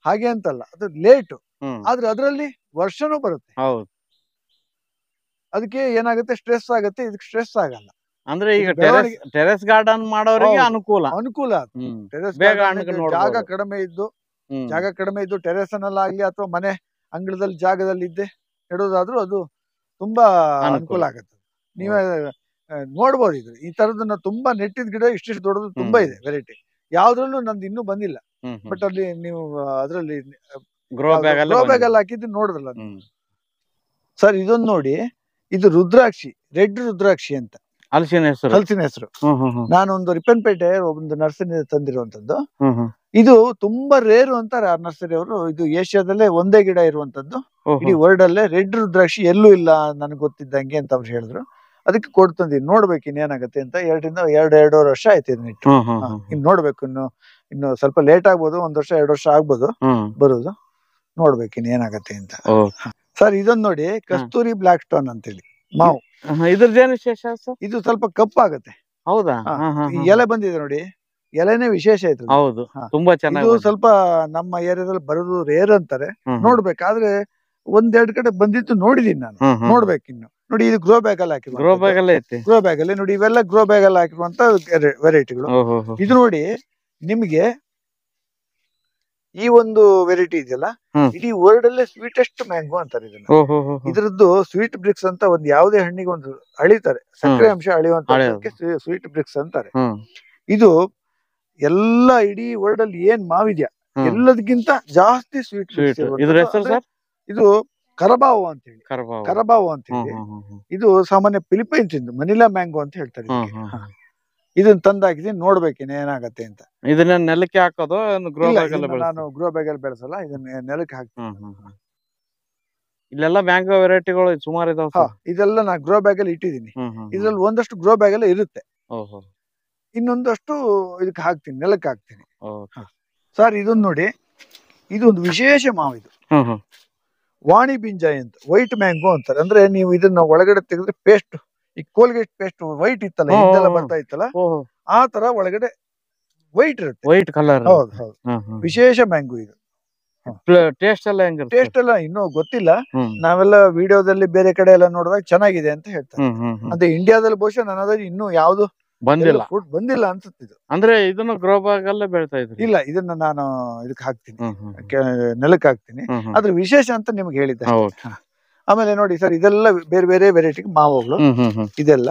S1: ಹಾಗೆ ಅಂತಲ್ಲ, ಅದು ಲೇಟ್, ಆದ್ರೆ ಅದ್ರಲ್ಲಿ ವರ್ಷನೂ ಬರುತ್ತೆ. ಅದಕ್ಕೆ ಏನಾಗುತ್ತೆ, ಸ್ಟ್ರೆಸ್ ಆಗುತ್ತೆ, ಇದಕ್ಕೆ ಸ್ಟ್ರೆಸ್ ಆಗಲ್ಲ.
S2: ಅಂದ್ರೆ ಈಗ
S1: ಇದು ಬೆಳವಣಿಗೆ
S2: ಟೆರೆಸ್ ಗಾರ್ಡನ್ ಮಾಡೋರಿಗೆ
S1: ಹೌದು,
S2: ಅನುಕೂಲ.
S1: ಅನುಕೂಲ. ಟೆರೆಸ್
S2: ಬೇಗ
S1: ಗಾರ್ಡನ್
S2: ಹಣ್ಣು
S1: ಜಾಗ
S2: ನೋಡ್ಬೋದು.
S1: ಕಡಿಮೆ ಇದ್ದು ಟೆರೆಸ್ ನಲ್ಲಾಗ್ಲಿ ಅಥವಾ ಮನೆ ಅಂಗಳದಲ್ಲಿ ಜಾಗದಲ್ಲಿ ಇದ್ದೆ ಇಡೋದಾದ್ರೂ ಅದು ತುಂಬಾ ಅನುಕೂಲ ಆಗುತ್ತೆ. ನೀವೇ ನೋಡ್ಬೋದು. ಇದು ಈ ತರದನ್ನ ತುಂಬಾ ನೆಟ್ಟಿದ ಗಿಡ ಇಷ್ಟಿಷ್ಟು ದೊಡ್ಡದು ತುಂಬಾ ಇದೆ ವೆರೈಟಿ. ಯಾವ್ದ್ರಲ್ಲೂ ನಂದು ಇನ್ನೂ ಬಂದಿಲ್ಲ. ಬಟ್ ಅಲ್ಲಿ ನೀವು ಅದ್ರಲ್ಲಿ
S2: ಗ್ರೋ ಬ್ಯಾಗ್
S1: ಅಲ್ಲಿ ಹಾಕಿದ್ದು ನೋಡಿದ್ರಲ್ಲ ಸರ್. ಇದೊಂದು ನೋಡಿ, ಇದು ರುದ್ರಾಕ್ಷಿ, ರೆಡ್ ರುದ್ರಾಕ್ಷಿ ಅಂತ
S2: ಹಲಸಿನ ಹೆಸರು.
S1: ನಾನೊಂದು ರಿಪ್ಪನ್ಪೇಟೆ ಒಂದು ನರ್ಸರಿ ತಂದಿರುವಂತದ್ದು. ಇದು ತುಂಬಾ ರೇರು ಅಂತಾರೆ ಆ ನರ್ಸರಿ ಅವರು. ಇದು ಏಷ್ಯಾದಲ್ಲೇ ಒಂದೇ ಗಿಡ ಇರುವಂತದ್ದು ಇಡೀ ವರ್ಲ್ಡ್ ಅಲ್ಲೇ. ರೆಡ್ ರುದ್ರಾಕ್ಷಿ ಎಲ್ಲೂ ಇಲ್ಲ ನನಗೆ ಗೊತ್ತಿದ್ದಂಗೆ ಅಂತ ಅವ್ರು ಹೇಳಿದ್ರು. ಅದಕ್ಕೆ ಕೊಡ್ತಂದಿನಿ, ನೋಡ್ಬೇಕು ಇನ್ನೇನಾಗತ್ತೆ ಅಂತ. ಎರಡೂವರೆ ವರ್ಷ ಆಯ್ತು ಇದನ್ನ ಇಟ್ಟು. ಇನ್ನು ನೋಡ್ಬೇಕು, ಇನ್ನು ಸ್ವಲ್ಪ ಲೇಟ್ ಆಗ್ಬೋದು, 1 ವರ್ಷ 2 ವರ್ಷ ಆಗ್ಬೋದು ಬರೋದು. ನೋಡ್ಬೇಕು ಇನ್ನೇನಾಗತ್ತೆ ಅಂತ. ಸರ್ ಇದೊಂದು ನೋಡಿ, ಕಸ್ತೂರಿ ಬ್ಲಾಕ್ ಸ್ಟೋನ್ ಅಂತೇಳಿ ಮಾವು.
S2: ಇದ್ರದ್ದೇನು ವಿಶೇಷ ಸರ್?
S1: ಇದು ಸ್ವಲ್ಪ ಕಪ್ಪಾಗತ್ತೆ.
S2: ಹೌದಾ?
S1: ಎಲೆ ಬಂದಿದೆ ನೋಡಿ, ಎಲೆನೇ ವಿಶೇಷ ಆಯ್ತು.
S2: ಹೌದು, ತುಂಬಾ ಚೆನ್ನಾಗಿ.
S1: ಇದು ಸ್ವಲ್ಪ ನಮ್ಮ ಏರಿಯಾದಲ್ಲಿ ಬರೋದು ರೇರ್ ಅಂತಾರೆ. ನೋಡ್ಬೇಕಾದ್ರೆ 1-2 ಕಡೆ ಬಂದಿತ್ತು, ನೋಡಿದೀನಿ ನಾನು. ನೋಡ್ಬೇಕು ಇನ್ನು. ನೋಡಿ, ಇದು ಗ್ರೋ ಬ್ಯಾಗ್ ಅಲ್ಲಿ ಹಾಕಿದ್ರು. ಗ್ರೋ ಬ್ಯಾಗ್ ಅಲ್ಲಿ ನೋಡಿ, ಇವೆಲ್ಲ ಗ್ರೋ ಬ್ಯಾಗ್ ಅಲ್ಲಿ ಹಾಕಿರುವಂತ ವೆರೈಟಿಗಳು. ಇದು ನೋಡಿ, ನಿಮ್ಗೆ ಈ ಒಂದು ವೆರೈಟಿ ಇದೆಯಲ್ಲ, ಇಡೀ ವರ್ಲ್ಡ್ ಅಲ್ಲೇ ಸ್ವೀಟೆಸ್ಟ್ ಮ್ಯಾಂಗೋ ಅಂತಾರೆ ಇದನ್ನ. ಇದ್ರದ್ದು ಸ್ವೀಟ್ ಬ್ರಿಕ್ಸ್ ಅಂತ ಒಂದು ಯಾವುದೇ ಹಣ್ಣಿಗೆ ಒಂದು ಅಳಿತಾರೆ, ಸಕ್ಕರೆ ಅಂಶ ಅಳಿಯುವಂತ ಸ್ವೀಟ್ ಬ್ರಿಕ್ಸ್ ಅಂತಾರೆ. ಇದು ಎಲ್ಲ ಇಡೀ ವರ್ಲ್ಡ್ ಅಲ್ಲಿ ಏನ್ ಮಾವಿದ್ಯಾ ಎಲ್ಲದಕ್ಕಿಂತ ಜಾಸ್ತಿ ಸ್ವೀಟ್. ಇದು ಕರಬಾವು ಅಂತ ಹೇಳಿ, ಇದು ಸಾಮಾನ್ಯ ಫಿಲಿಪೈನ್ಸ್ ಇಂದು ಮನಿಲಾ ಮ್ಯಾಂಗೋ ಅಂತ ಹೇಳ್ತಾರೆ. ಇದನ್ನ ತಂದಾಕಿದೀನಿ, ನೋಡ್ಬೇಕೇನೆ ಏನಾಗತ್ತೆ ಅಂತ.
S2: ಇದನ್ನ ನೆಲಕ್ಕೆ ಹಾಕೋದು?
S1: ನಾನು ಗ್ರೋ ಬ್ಯಾಗ್ ಅಲ್ಲಿ ಬೆಳೆಸಲ್ಲ, ಇದನ್ನ ನೆಲಕ್ಕೆ ಹಾಕ್ತೀನಿ.
S2: ಇಲ್ಲೆಲ್ಲ ಮ್ಯಾಂಗೋ ವೆರೈಟಿಗಳು ಸುಮಾರು ಇದಾವೆ.
S1: ಇದೆಲ್ಲ ನಾ ಗ್ರೋ ಬ್ಯಾಗ್ ಅಲ್ಲಿ ಇಟ್ಟಿದ್ದೀನಿ. ಇದ್ರಲ್ಲಿ ಒಂದಷ್ಟು ಗ್ರೋ ಬ್ಯಾಗ್ ಅಲ್ಲಿ ಇರುತ್ತೆ, ಇನ್ನೊಂದಷ್ಟು ಇದಕ್ಕೆ ಹಾಕ್ತೀನಿ, ನೆಲಕ್ಕೆ ಹಾಕ್ತೀನಿ. ಸರ್ ಇದೊಂದು ನೋಡಿ, ಇದೊಂದು ವಿಶೇಷ ಮಾವು. ಇದು ವಾಣಿ ಬಿಂಜಾಯಿ ಅಂತ, ವೈಟ್ ಮ್ಯಾಂಗೋ ಅಂತಾರೆ. ಅಂದ್ರೆ ನೀವು ಇದನ್ನ ಒಳಗಡೆ ತೆಗೆದ್ರೆ ಪೇಸ್ಟ್, ಈ ಕೋಲ್ಗೇಟ್ ಪೇಸ್ಟ್ ವೈಟ್ ಇತ್ತಲ್ಲ, ಹಿಂದೆಲ್ಲ ಬರ್ತಾ ಇತ್ತಲ್ಲ, ಆ ತರ ಒಳಗಡೆ ವೈಟ್ ಇರುತ್ತೆ, ವೈಟ್ ಕಲರ್. ಹೌದು ಹೌದು, ವಿಶೇಷ ಮ್ಯಾಂಗೋ ಇದು.
S2: ಟೇಸ್ಟ್
S1: ಎಲ್ಲ ಇನ್ನೂ ಗೊತ್ತಿಲ್ಲ. ನಾವೆಲ್ಲ ವಿಡಿಯೋದಲ್ಲಿ ಬೇರೆ ಕಡೆ ಎಲ್ಲ ನೋಡಿದಾಗ ಚೆನ್ನಾಗಿದೆ ಅಂತ ಹೇಳ್ತಾರೆ. ಅಂದ್ರೆ ಇಂಡಿಯಾದಲ್ಲಿ ಬಹುಶಃ ನನ್ನ ಇನ್ನೂ ಯಾವ್ದು
S2: ಬಂದಿಲ್ಲ,
S1: ಫುಡ್ ಬಂದಿಲ್ಲ ಅನ್ಸುತ್ತೆ ಇದು.
S2: ಅಂದ್ರೆ ಇದನ್ನು ಗ್ರೋ ಬ್ಯಾಗ್ ಅಲ್ಲೇ ಬೆಳ್ತಾ ಇದ್ರು?
S1: ಇಲ್ಲ, ಇದನ್ನ ನಾನು ಇದಕ್ಕೆ ಹಾಕ್ತೀನಿ, ನೆಲಕ್ಕೆ ಹಾಕ್ತೀನಿ. ಅದ್ರ ವಿಶೇಷ ಅಂತ ನಿಮ್ಗೆ ಹೇಳಿದ್ದೆ. ಆಮೇಲೆ ನೋಡಿ ಸರ್, ಇದೆಲ್ಲ ಬೇರೆ ಬೇರೆ ವೆರೈಟಿ ಮಾವುಗಳು. ಇದೆಲ್ಲ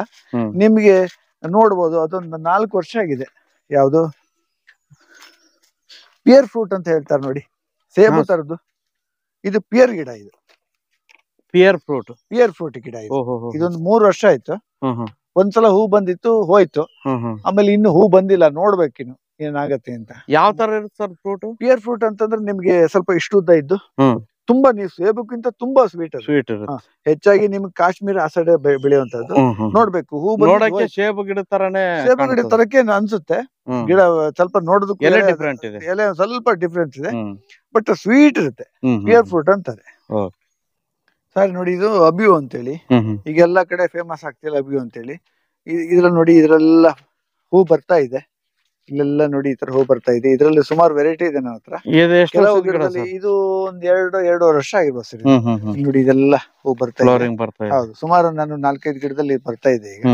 S1: ನಿಮ್ಗೆ ನೋಡ್ಬೋದು. ಅದೊಂದು 4 ವರ್ಷ ಆಗಿದೆ. ಯಾವುದು ಪಿಯರ್ ಫ್ರೂಟ್ ಅಂತ ಹೇಳ್ತಾರೆ ನೋಡಿ, ಸೇಬು ತರದ್ದು. ಇದು ಪಿಯರ್ ಗಿಡ. ಇದು ಪಿಯರ್ ಫ್ರೂಟ್ ಗಿಡ. ಇದೊಂದು 3 ವರ್ಷ ಆಯ್ತು. ಒಂದ್ಸಲ ಹೂ ಬಂದಿತ್ತು, ಹೋಯ್ತು. ಆಮೇಲೆ ಇನ್ನು ಹೂ ಬಂದಿಲ್ಲ, ನೋಡ್ಬೇಕಿನ್ನು ಏನಾಗತ್ತೆ ಅಂತ.
S2: ಯಾವ ತರ ಇರುತ್ತೆ ಸರ್ ಫ್ರೂಟ್?
S1: ಪಿಯರ್ ಫ್ರೂಟ್ ಅಂತಂದ್ರೆ ನಿಮ್ಗೆ ಸ್ವಲ್ಪ ಇಷ್ಟು ಉದ್ದ ಇದ್ದು, ತುಂಬಾ ನೀವು ಸೇಬಕ್ಕಿಂತ ತುಂಬಾ ಸ್ವೀಟ್ ಹೆಚ್ಚಾಗಿ ನಿಮ್ಗೆ ಕಾಶ್ಮೀರ ಆ ಸೈಡ್ ಬೆಳೆಯುವಂತದ್ದು. ನೋಡ್ಬೇಕು, ಹೂ
S2: ನೋಡಕ್ಕೆ ಸೇಬು ಗಿಡ
S1: ತರಕ್ಕೆ ಅನ್ಸುತ್ತೆ. ಗಿಡ ಸ್ವಲ್ಪ ನೋಡೋದಕ್ಕೆ ಎಲೆ ಸ್ವಲ್ಪ ಡಿಫ್ರೆನ್ಸ್ ಇದೆ, ಬಟ್ ಸ್ವೀಟ್ ಇರುತ್ತೆ. ಪಿಯರ್ ಫ್ರೂಟ್ ಅಂತಾರೆ. ಸರಿ ನೋಡಿ, ಇದು ಅಬ್ಯೂ ಅಂತೇಳಿ ಈಗ ಎಲ್ಲಾ ಕಡೆ ಫೇಮಸ್ ಆಗ್ತಿಲ್ಲ, ಅಬ್ಯೂ ಅಂತೇಳಿ. ಇದ್ರಲ್ಲಿ ನೋಡಿ, ಇದ್ರೆಲ್ಲ ಹೂ ಬರ್ತಾ ಇದೆ. ಇಲ್ಲೆಲ್ಲ ನೋಡಿ ಈ ತರ ಹೂ ಬರ್ತಾ ಇದೆ. ಇದ್ರಲ್ಲಿ ಸುಮಾರು ವೆರೈಟಿ ಇದೆ ನನ್ನ ಹತ್ರ. ಕೆಲವು ಗಿಡದಲ್ಲಿ ಇದು ಒಂದ್ 2-2.5 ವರ್ಷ ಆಗಿರ್ಬೋದು ಸರ್. ನೋಡಿ, ಇದೆಲ್ಲ ಹೂ ಬರ್ತಾ ಇದೆ. ಹೌದು, ಸುಮಾರು ನಾನು 4-5 ಗಿಡದಲ್ಲಿ ಬರ್ತಾ ಇದೆ ಈಗ.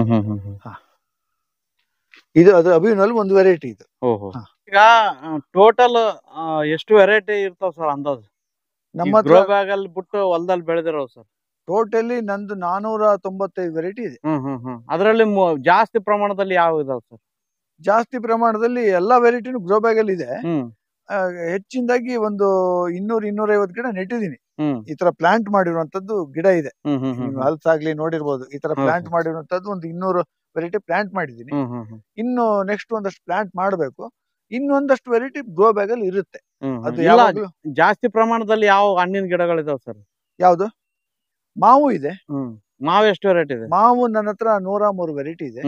S1: ಇದು ಅದು ಅಭಿನಲ್ಲಿ ಒಂದು ವೆರೈಟಿ ಇದು.
S2: ಈಗ ಟೋಟಲ್ ಎಷ್ಟು ವೆರೈಟಿ ಇರ್ತಾವ ಸರ್ ಅಂದಾಜು ನಮ್ಮ ಗ್ರೋ ಬ್ಯಾಗ್ ಅಲ್ಲಿ ಬಿಟ್ಟು ಹೊಲದಲ್ಲಿ ಬೆಳೆದಿರೋ ಸರ್?
S1: ಟೋಟಲಿ ನಂದು 495 ವೆರೈಟಿ ಇದೆ.
S2: ಅದರಲ್ಲಿ ಜಾಸ್ತಿ ಪ್ರಮಾಣದಲ್ಲಿ ಯಾವ ಇದಾವ ಸರ್?
S1: ಜಾಸ್ತಿ ಪ್ರಮಾಣದಲ್ಲಿ ಎಲ್ಲಾ ವೆರೈಟಿನೂ ಗ್ರೋ ಬ್ಯಾಗ್ ಅಲ್ಲಿ ಇದೆ. ಹೆಚ್ಚಿನದಾಗಿ ಒಂದು 200-250 ಗಿಡ ನೆಟ್ಟಿದ್ದೀನಿ. ಈ ತರ ಪ್ಲಾಂಟ್ ಮಾಡಿರುವಂತದ್ದು ಗಿಡ ಇದೆ. ಹಲ್ಸಾಗ್ಲಿ ನೋಡಿರ್ಬೋದು. ಈ ತರ ಪ್ಲಾಂಟ್ ಮಾಡಿರುವಂತದ್ದು ಒಂದು 200 ವೆರೈಟಿ ಪ್ಲಾಂಟ್ ಮಾಡಿದೀನಿ. ಇನ್ನು ನೆಕ್ಸ್ಟ್ ಒಂದಷ್ಟು ಪ್ಲಾಂಟ್ ಮಾಡ್ಬೇಕು. ಇನ್ನೊಂದಷ್ಟು ವೆರೈಟಿ ಗ್ರೋ ಬ್ಯಾಗ್ ಅಲ್ಲಿ ಇರುತ್ತೆ. ಅದು ಯಾವಾಗ್ಲೂ
S2: ಜಾಸ್ತಿ ಪ್ರಮಾಣದಲ್ಲಿ ಯಾವ ಹಣ್ಣಿನ ಗಿಡಗಳಿದಾವೆ ಸರ್?
S1: ಯಾವ್ದು? ಮಾವು ಇದೆ.
S2: ಮಾವು ಎಷ್ಟು ವೆರೈಟಿ ಇದೆ?
S1: ಮಾವು ನನ್ನ ಹತ್ರ 103 ವೆರೈಟಿ ಇದೆ.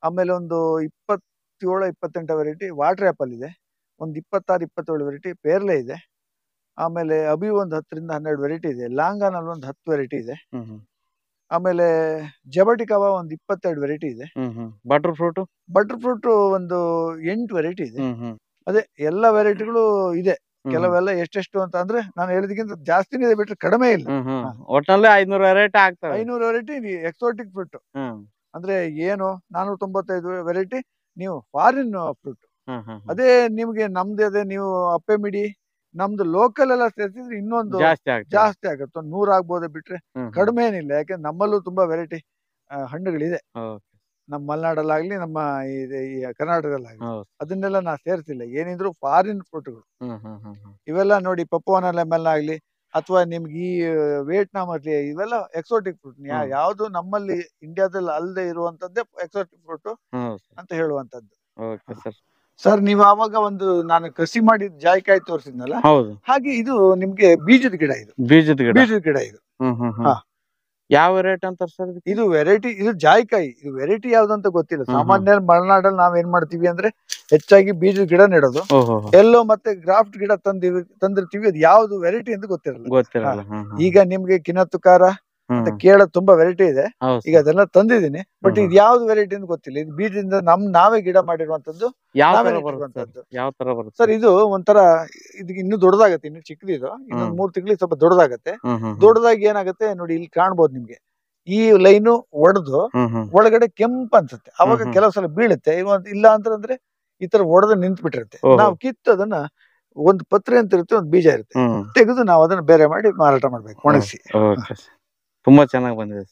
S1: ಆಮೇಲೆ ಒಂದು 27-28 ವೆರೈಟಿ ವಾಟರ್ ಆಪಲ್ ಇದೆ. ಒಂದು 26-27 ವೆರೈಟಿ ಪೇರ್ಲೆ ಇದೆ. ಆಮೇಲೆ ಅಬಿ ಒಂದು 10-12 ವೆರೈಟಿ ಇದೆ. ಲಾಂಗಾನಲ್ಲಿ ಒಂದು 10 ವೆರೈಟಿ ಇದೆ. ಆಮೇಲೆ ಜಬಟಿಕವ ಒಂದು 22 ವೆರೈಟಿ ಇದೆ.
S2: ಬಟರ್ ಫ್ರೂಟ್
S1: ಒಂದು 8 ವೆರೈಟಿ ಇದೆ. ಅದೇ ಎಲ್ಲ ವೆರೈಟಿಗಳು ಇದೆ. ಕೆಲವೆಲ್ಲ ಎಷ್ಟೆಷ್ಟು ಅಂತ ಅಂದ್ರೆ ನಾನು ಹೇಳಿದಕ್ಕಿಂತ ಜಾಸ್ತಿನೇ ಇದೆ ಬಿಟ್ರೆ ಕಡಿಮೆ ಇಲ್ಲ.
S2: ಒಟ್ನಲ್ಲಿ 500 ವೆರೈಟಿ ಆಗ್ತವೆ.
S1: 500 ವೆರೈಟಿ ಎಕ್ಸೋಟಿಕ್ ಫ್ರೂಟ್ ಅಂದ್ರೆ ಏನು 495 ವೆರೈಟಿ ನೀವು ಫಾರಿನ್ ಫ್ರೂಟ್. ಅದೇ ನಿಮ್ಗೆ ನಮ್ದು ಅದೇ ನೀವು ಅಪ್ಪೆ ಮಿಡಿ ನಮ್ದು ಲೋಕಲ್ ಎಲ್ಲ ಸೇರಿಸಿದ್ರೆ ಇನ್ನೊಂದು ಜಾಸ್ತಿ ಆಗುತ್ತೆ. 100 ಆಗ್ಬೋದೇ ಬಿಟ್ರೆ ಕಡಿಮೆ ಏನಿಲ್ಲ. ಯಾಕಂದ್ರೆ ನಮ್ಮಲ್ಲೂ ತುಂಬಾ ವೆರೈಟಿ ಹಣ್ಣುಗಳಿದೆ. ನಮ್ಮ ಮಲೆನಾಡಲ್ಲಾಗ್ಲಿ ನಮ್ಮ ಈ ಕರ್ನಾಟಕದಲ್ಲಾಗ್ಲಿ ಅದನ್ನೆಲ್ಲ ನಾ ಸೇರ್ಸಿಲ್ಲ. ಏನಿದ್ರು ಫಾರಿನ್ ಫ್ರೂಟ್ಗಳು ಇವೆಲ್ಲ ನೋಡಿ. ಪಪ್ಪುವನ ಲೆಮನ್ ಆಗ್ಲಿ ಅಥವಾ ನಿಮ್ಗೆ ಈ ವಿಯೆಟ್ನಾಂ ಅಲ್ಲಿ ಇವೆಲ್ಲ ಎಕ್ಸೋಟಿಕ್ ಫ್ರೂಟ್. ಯಾವ್ದು ನಮ್ಮಲ್ಲಿ ಇಂಡಿಯಾದಲ್ಲಿ ಅಲ್ಲದೆ ಇರುವಂತದ್ದೇ ಎಕ್ಸೋಟಿಕ್ ಫ್ರೂಟ್ ಅಂತ ಹೇಳುವಂತದ್ದು. ಸರ್ ನೀವು ಆವಾಗ ಒಂದು ನಾನು ಕಸಿ ಮಾಡಿದ ಜಾಯಿಕಾಯಿ ತೋರಿಸಿದ್ನಲ್ಲ, ಹಾಗೆ ಇದು ನಿಮ್ಗೆ ಬೀಜದ ಗಿಡ. ಇದು ಬೀಜದ ಗಿಡ ಇದು.
S2: ಯಾವ ವೆರೈಟಿ ಅಂತಾರೆ ಸರ್?
S1: ಇದು ವೆರೈಟಿ, ಇದು ಜಾಯಿಕಾಯಿ. ಇದು ವೆರೈಟಿ ಯಾವ್ದಂತ ಗೊತ್ತಿಲ್ಲ. ಸಾಮಾನ್ಯ ಮಲೆನಾಡಲ್ಲಿ ನಾವ್ ಏನ್ ಮಾಡ್ತೀವಿ ಅಂದ್ರೆ ಹೆಚ್ಚಾಗಿ ಬೀಜದ ಗಿಡ ನೆಡೋದು. ಎಲ್ಲೋ ಮತ್ತೆ ಗ್ರಾಫ್ಟ್ ಗಿಡ ತಂದಿರ್ತೀವಿ. ಅದು ಯಾವ್ದು ವೆರೈಟಿ ಅಂತ ಗೊತ್ತಿರಲ್ಲ. ಈಗ ನಿಮ್ಗೆ ಕಿನತ್ತುಕಾರ ಅಂತ ಕೇಳ ತುಂಬಾ ವೆರೈಟಿ ಇದೆ. ಈಗ ಅದೆಲ್ಲ ತಂದಿದ್ದೀನಿ, ಬಟ್ ಇದು ಯಾವ್ದು ವೆರೈಟಿ ಅಂತ ಗೊತ್ತಿಲ್ಲ. ಇದು ಬೀಜದಿಂದ ನಾವೇ ಗಿಡ ಮಾಡಿರುವಂತದ್ದು. ಸರ್ ಇದು ಒಂಥರ ಇದಕ್ಕೆ ಇನ್ನೂ ದೊಡ್ಡದಾಗತ್ತೆ. ಇನ್ನು ಚಿಕ್ಕದಿದು. ಇನ್ನೊಂದ್ 3 ತಿಂಗಳಿಗೆ ಸ್ವಲ್ಪ ದೊಡ್ಡದಾಗತ್ತೆ. ದೊಡ್ಡದಾಗಿ ಏನಾಗುತ್ತೆ ನೋಡಿ, ಇಲ್ಲಿ ಕಾಣ್ಬೋದು ನಿಮ್ಗೆ. ಈ ಲೈನು ಒಡೆದು ಒಳಗಡೆ ಕೆಂಪು ಅನ್ಸುತ್ತೆ. ಅವಾಗ ಕೆಲವು ಸಲ ಬೀಳುತ್ತೆ. ಇಲ್ಲ ಅಂತಂದ್ರೆ ಈ ತರ ಒಡೆದು ನಿಂತು ಬಿಟ್ಟಿರುತ್ತೆ. ನಾವು ಕಿತ್ತು ಅದನ್ನ ಒಂದು ಪತ್ರೆ ಅಂತ ಇರುತ್ತೆ, ಒಂದು ಬೀಜ ಇರುತ್ತೆ, ತೆಗೆದು ನಾವು ಅದನ್ನ ಬೇರೆ ಮಾಡಿ ಮಾರಾಟ ಮಾಡ್ಬೇಕು, ಒಣಗಿಸಿ.
S2: ತುಂಬಾ ಚೆನ್ನಾಗಿ ಬಂದಿದೆ.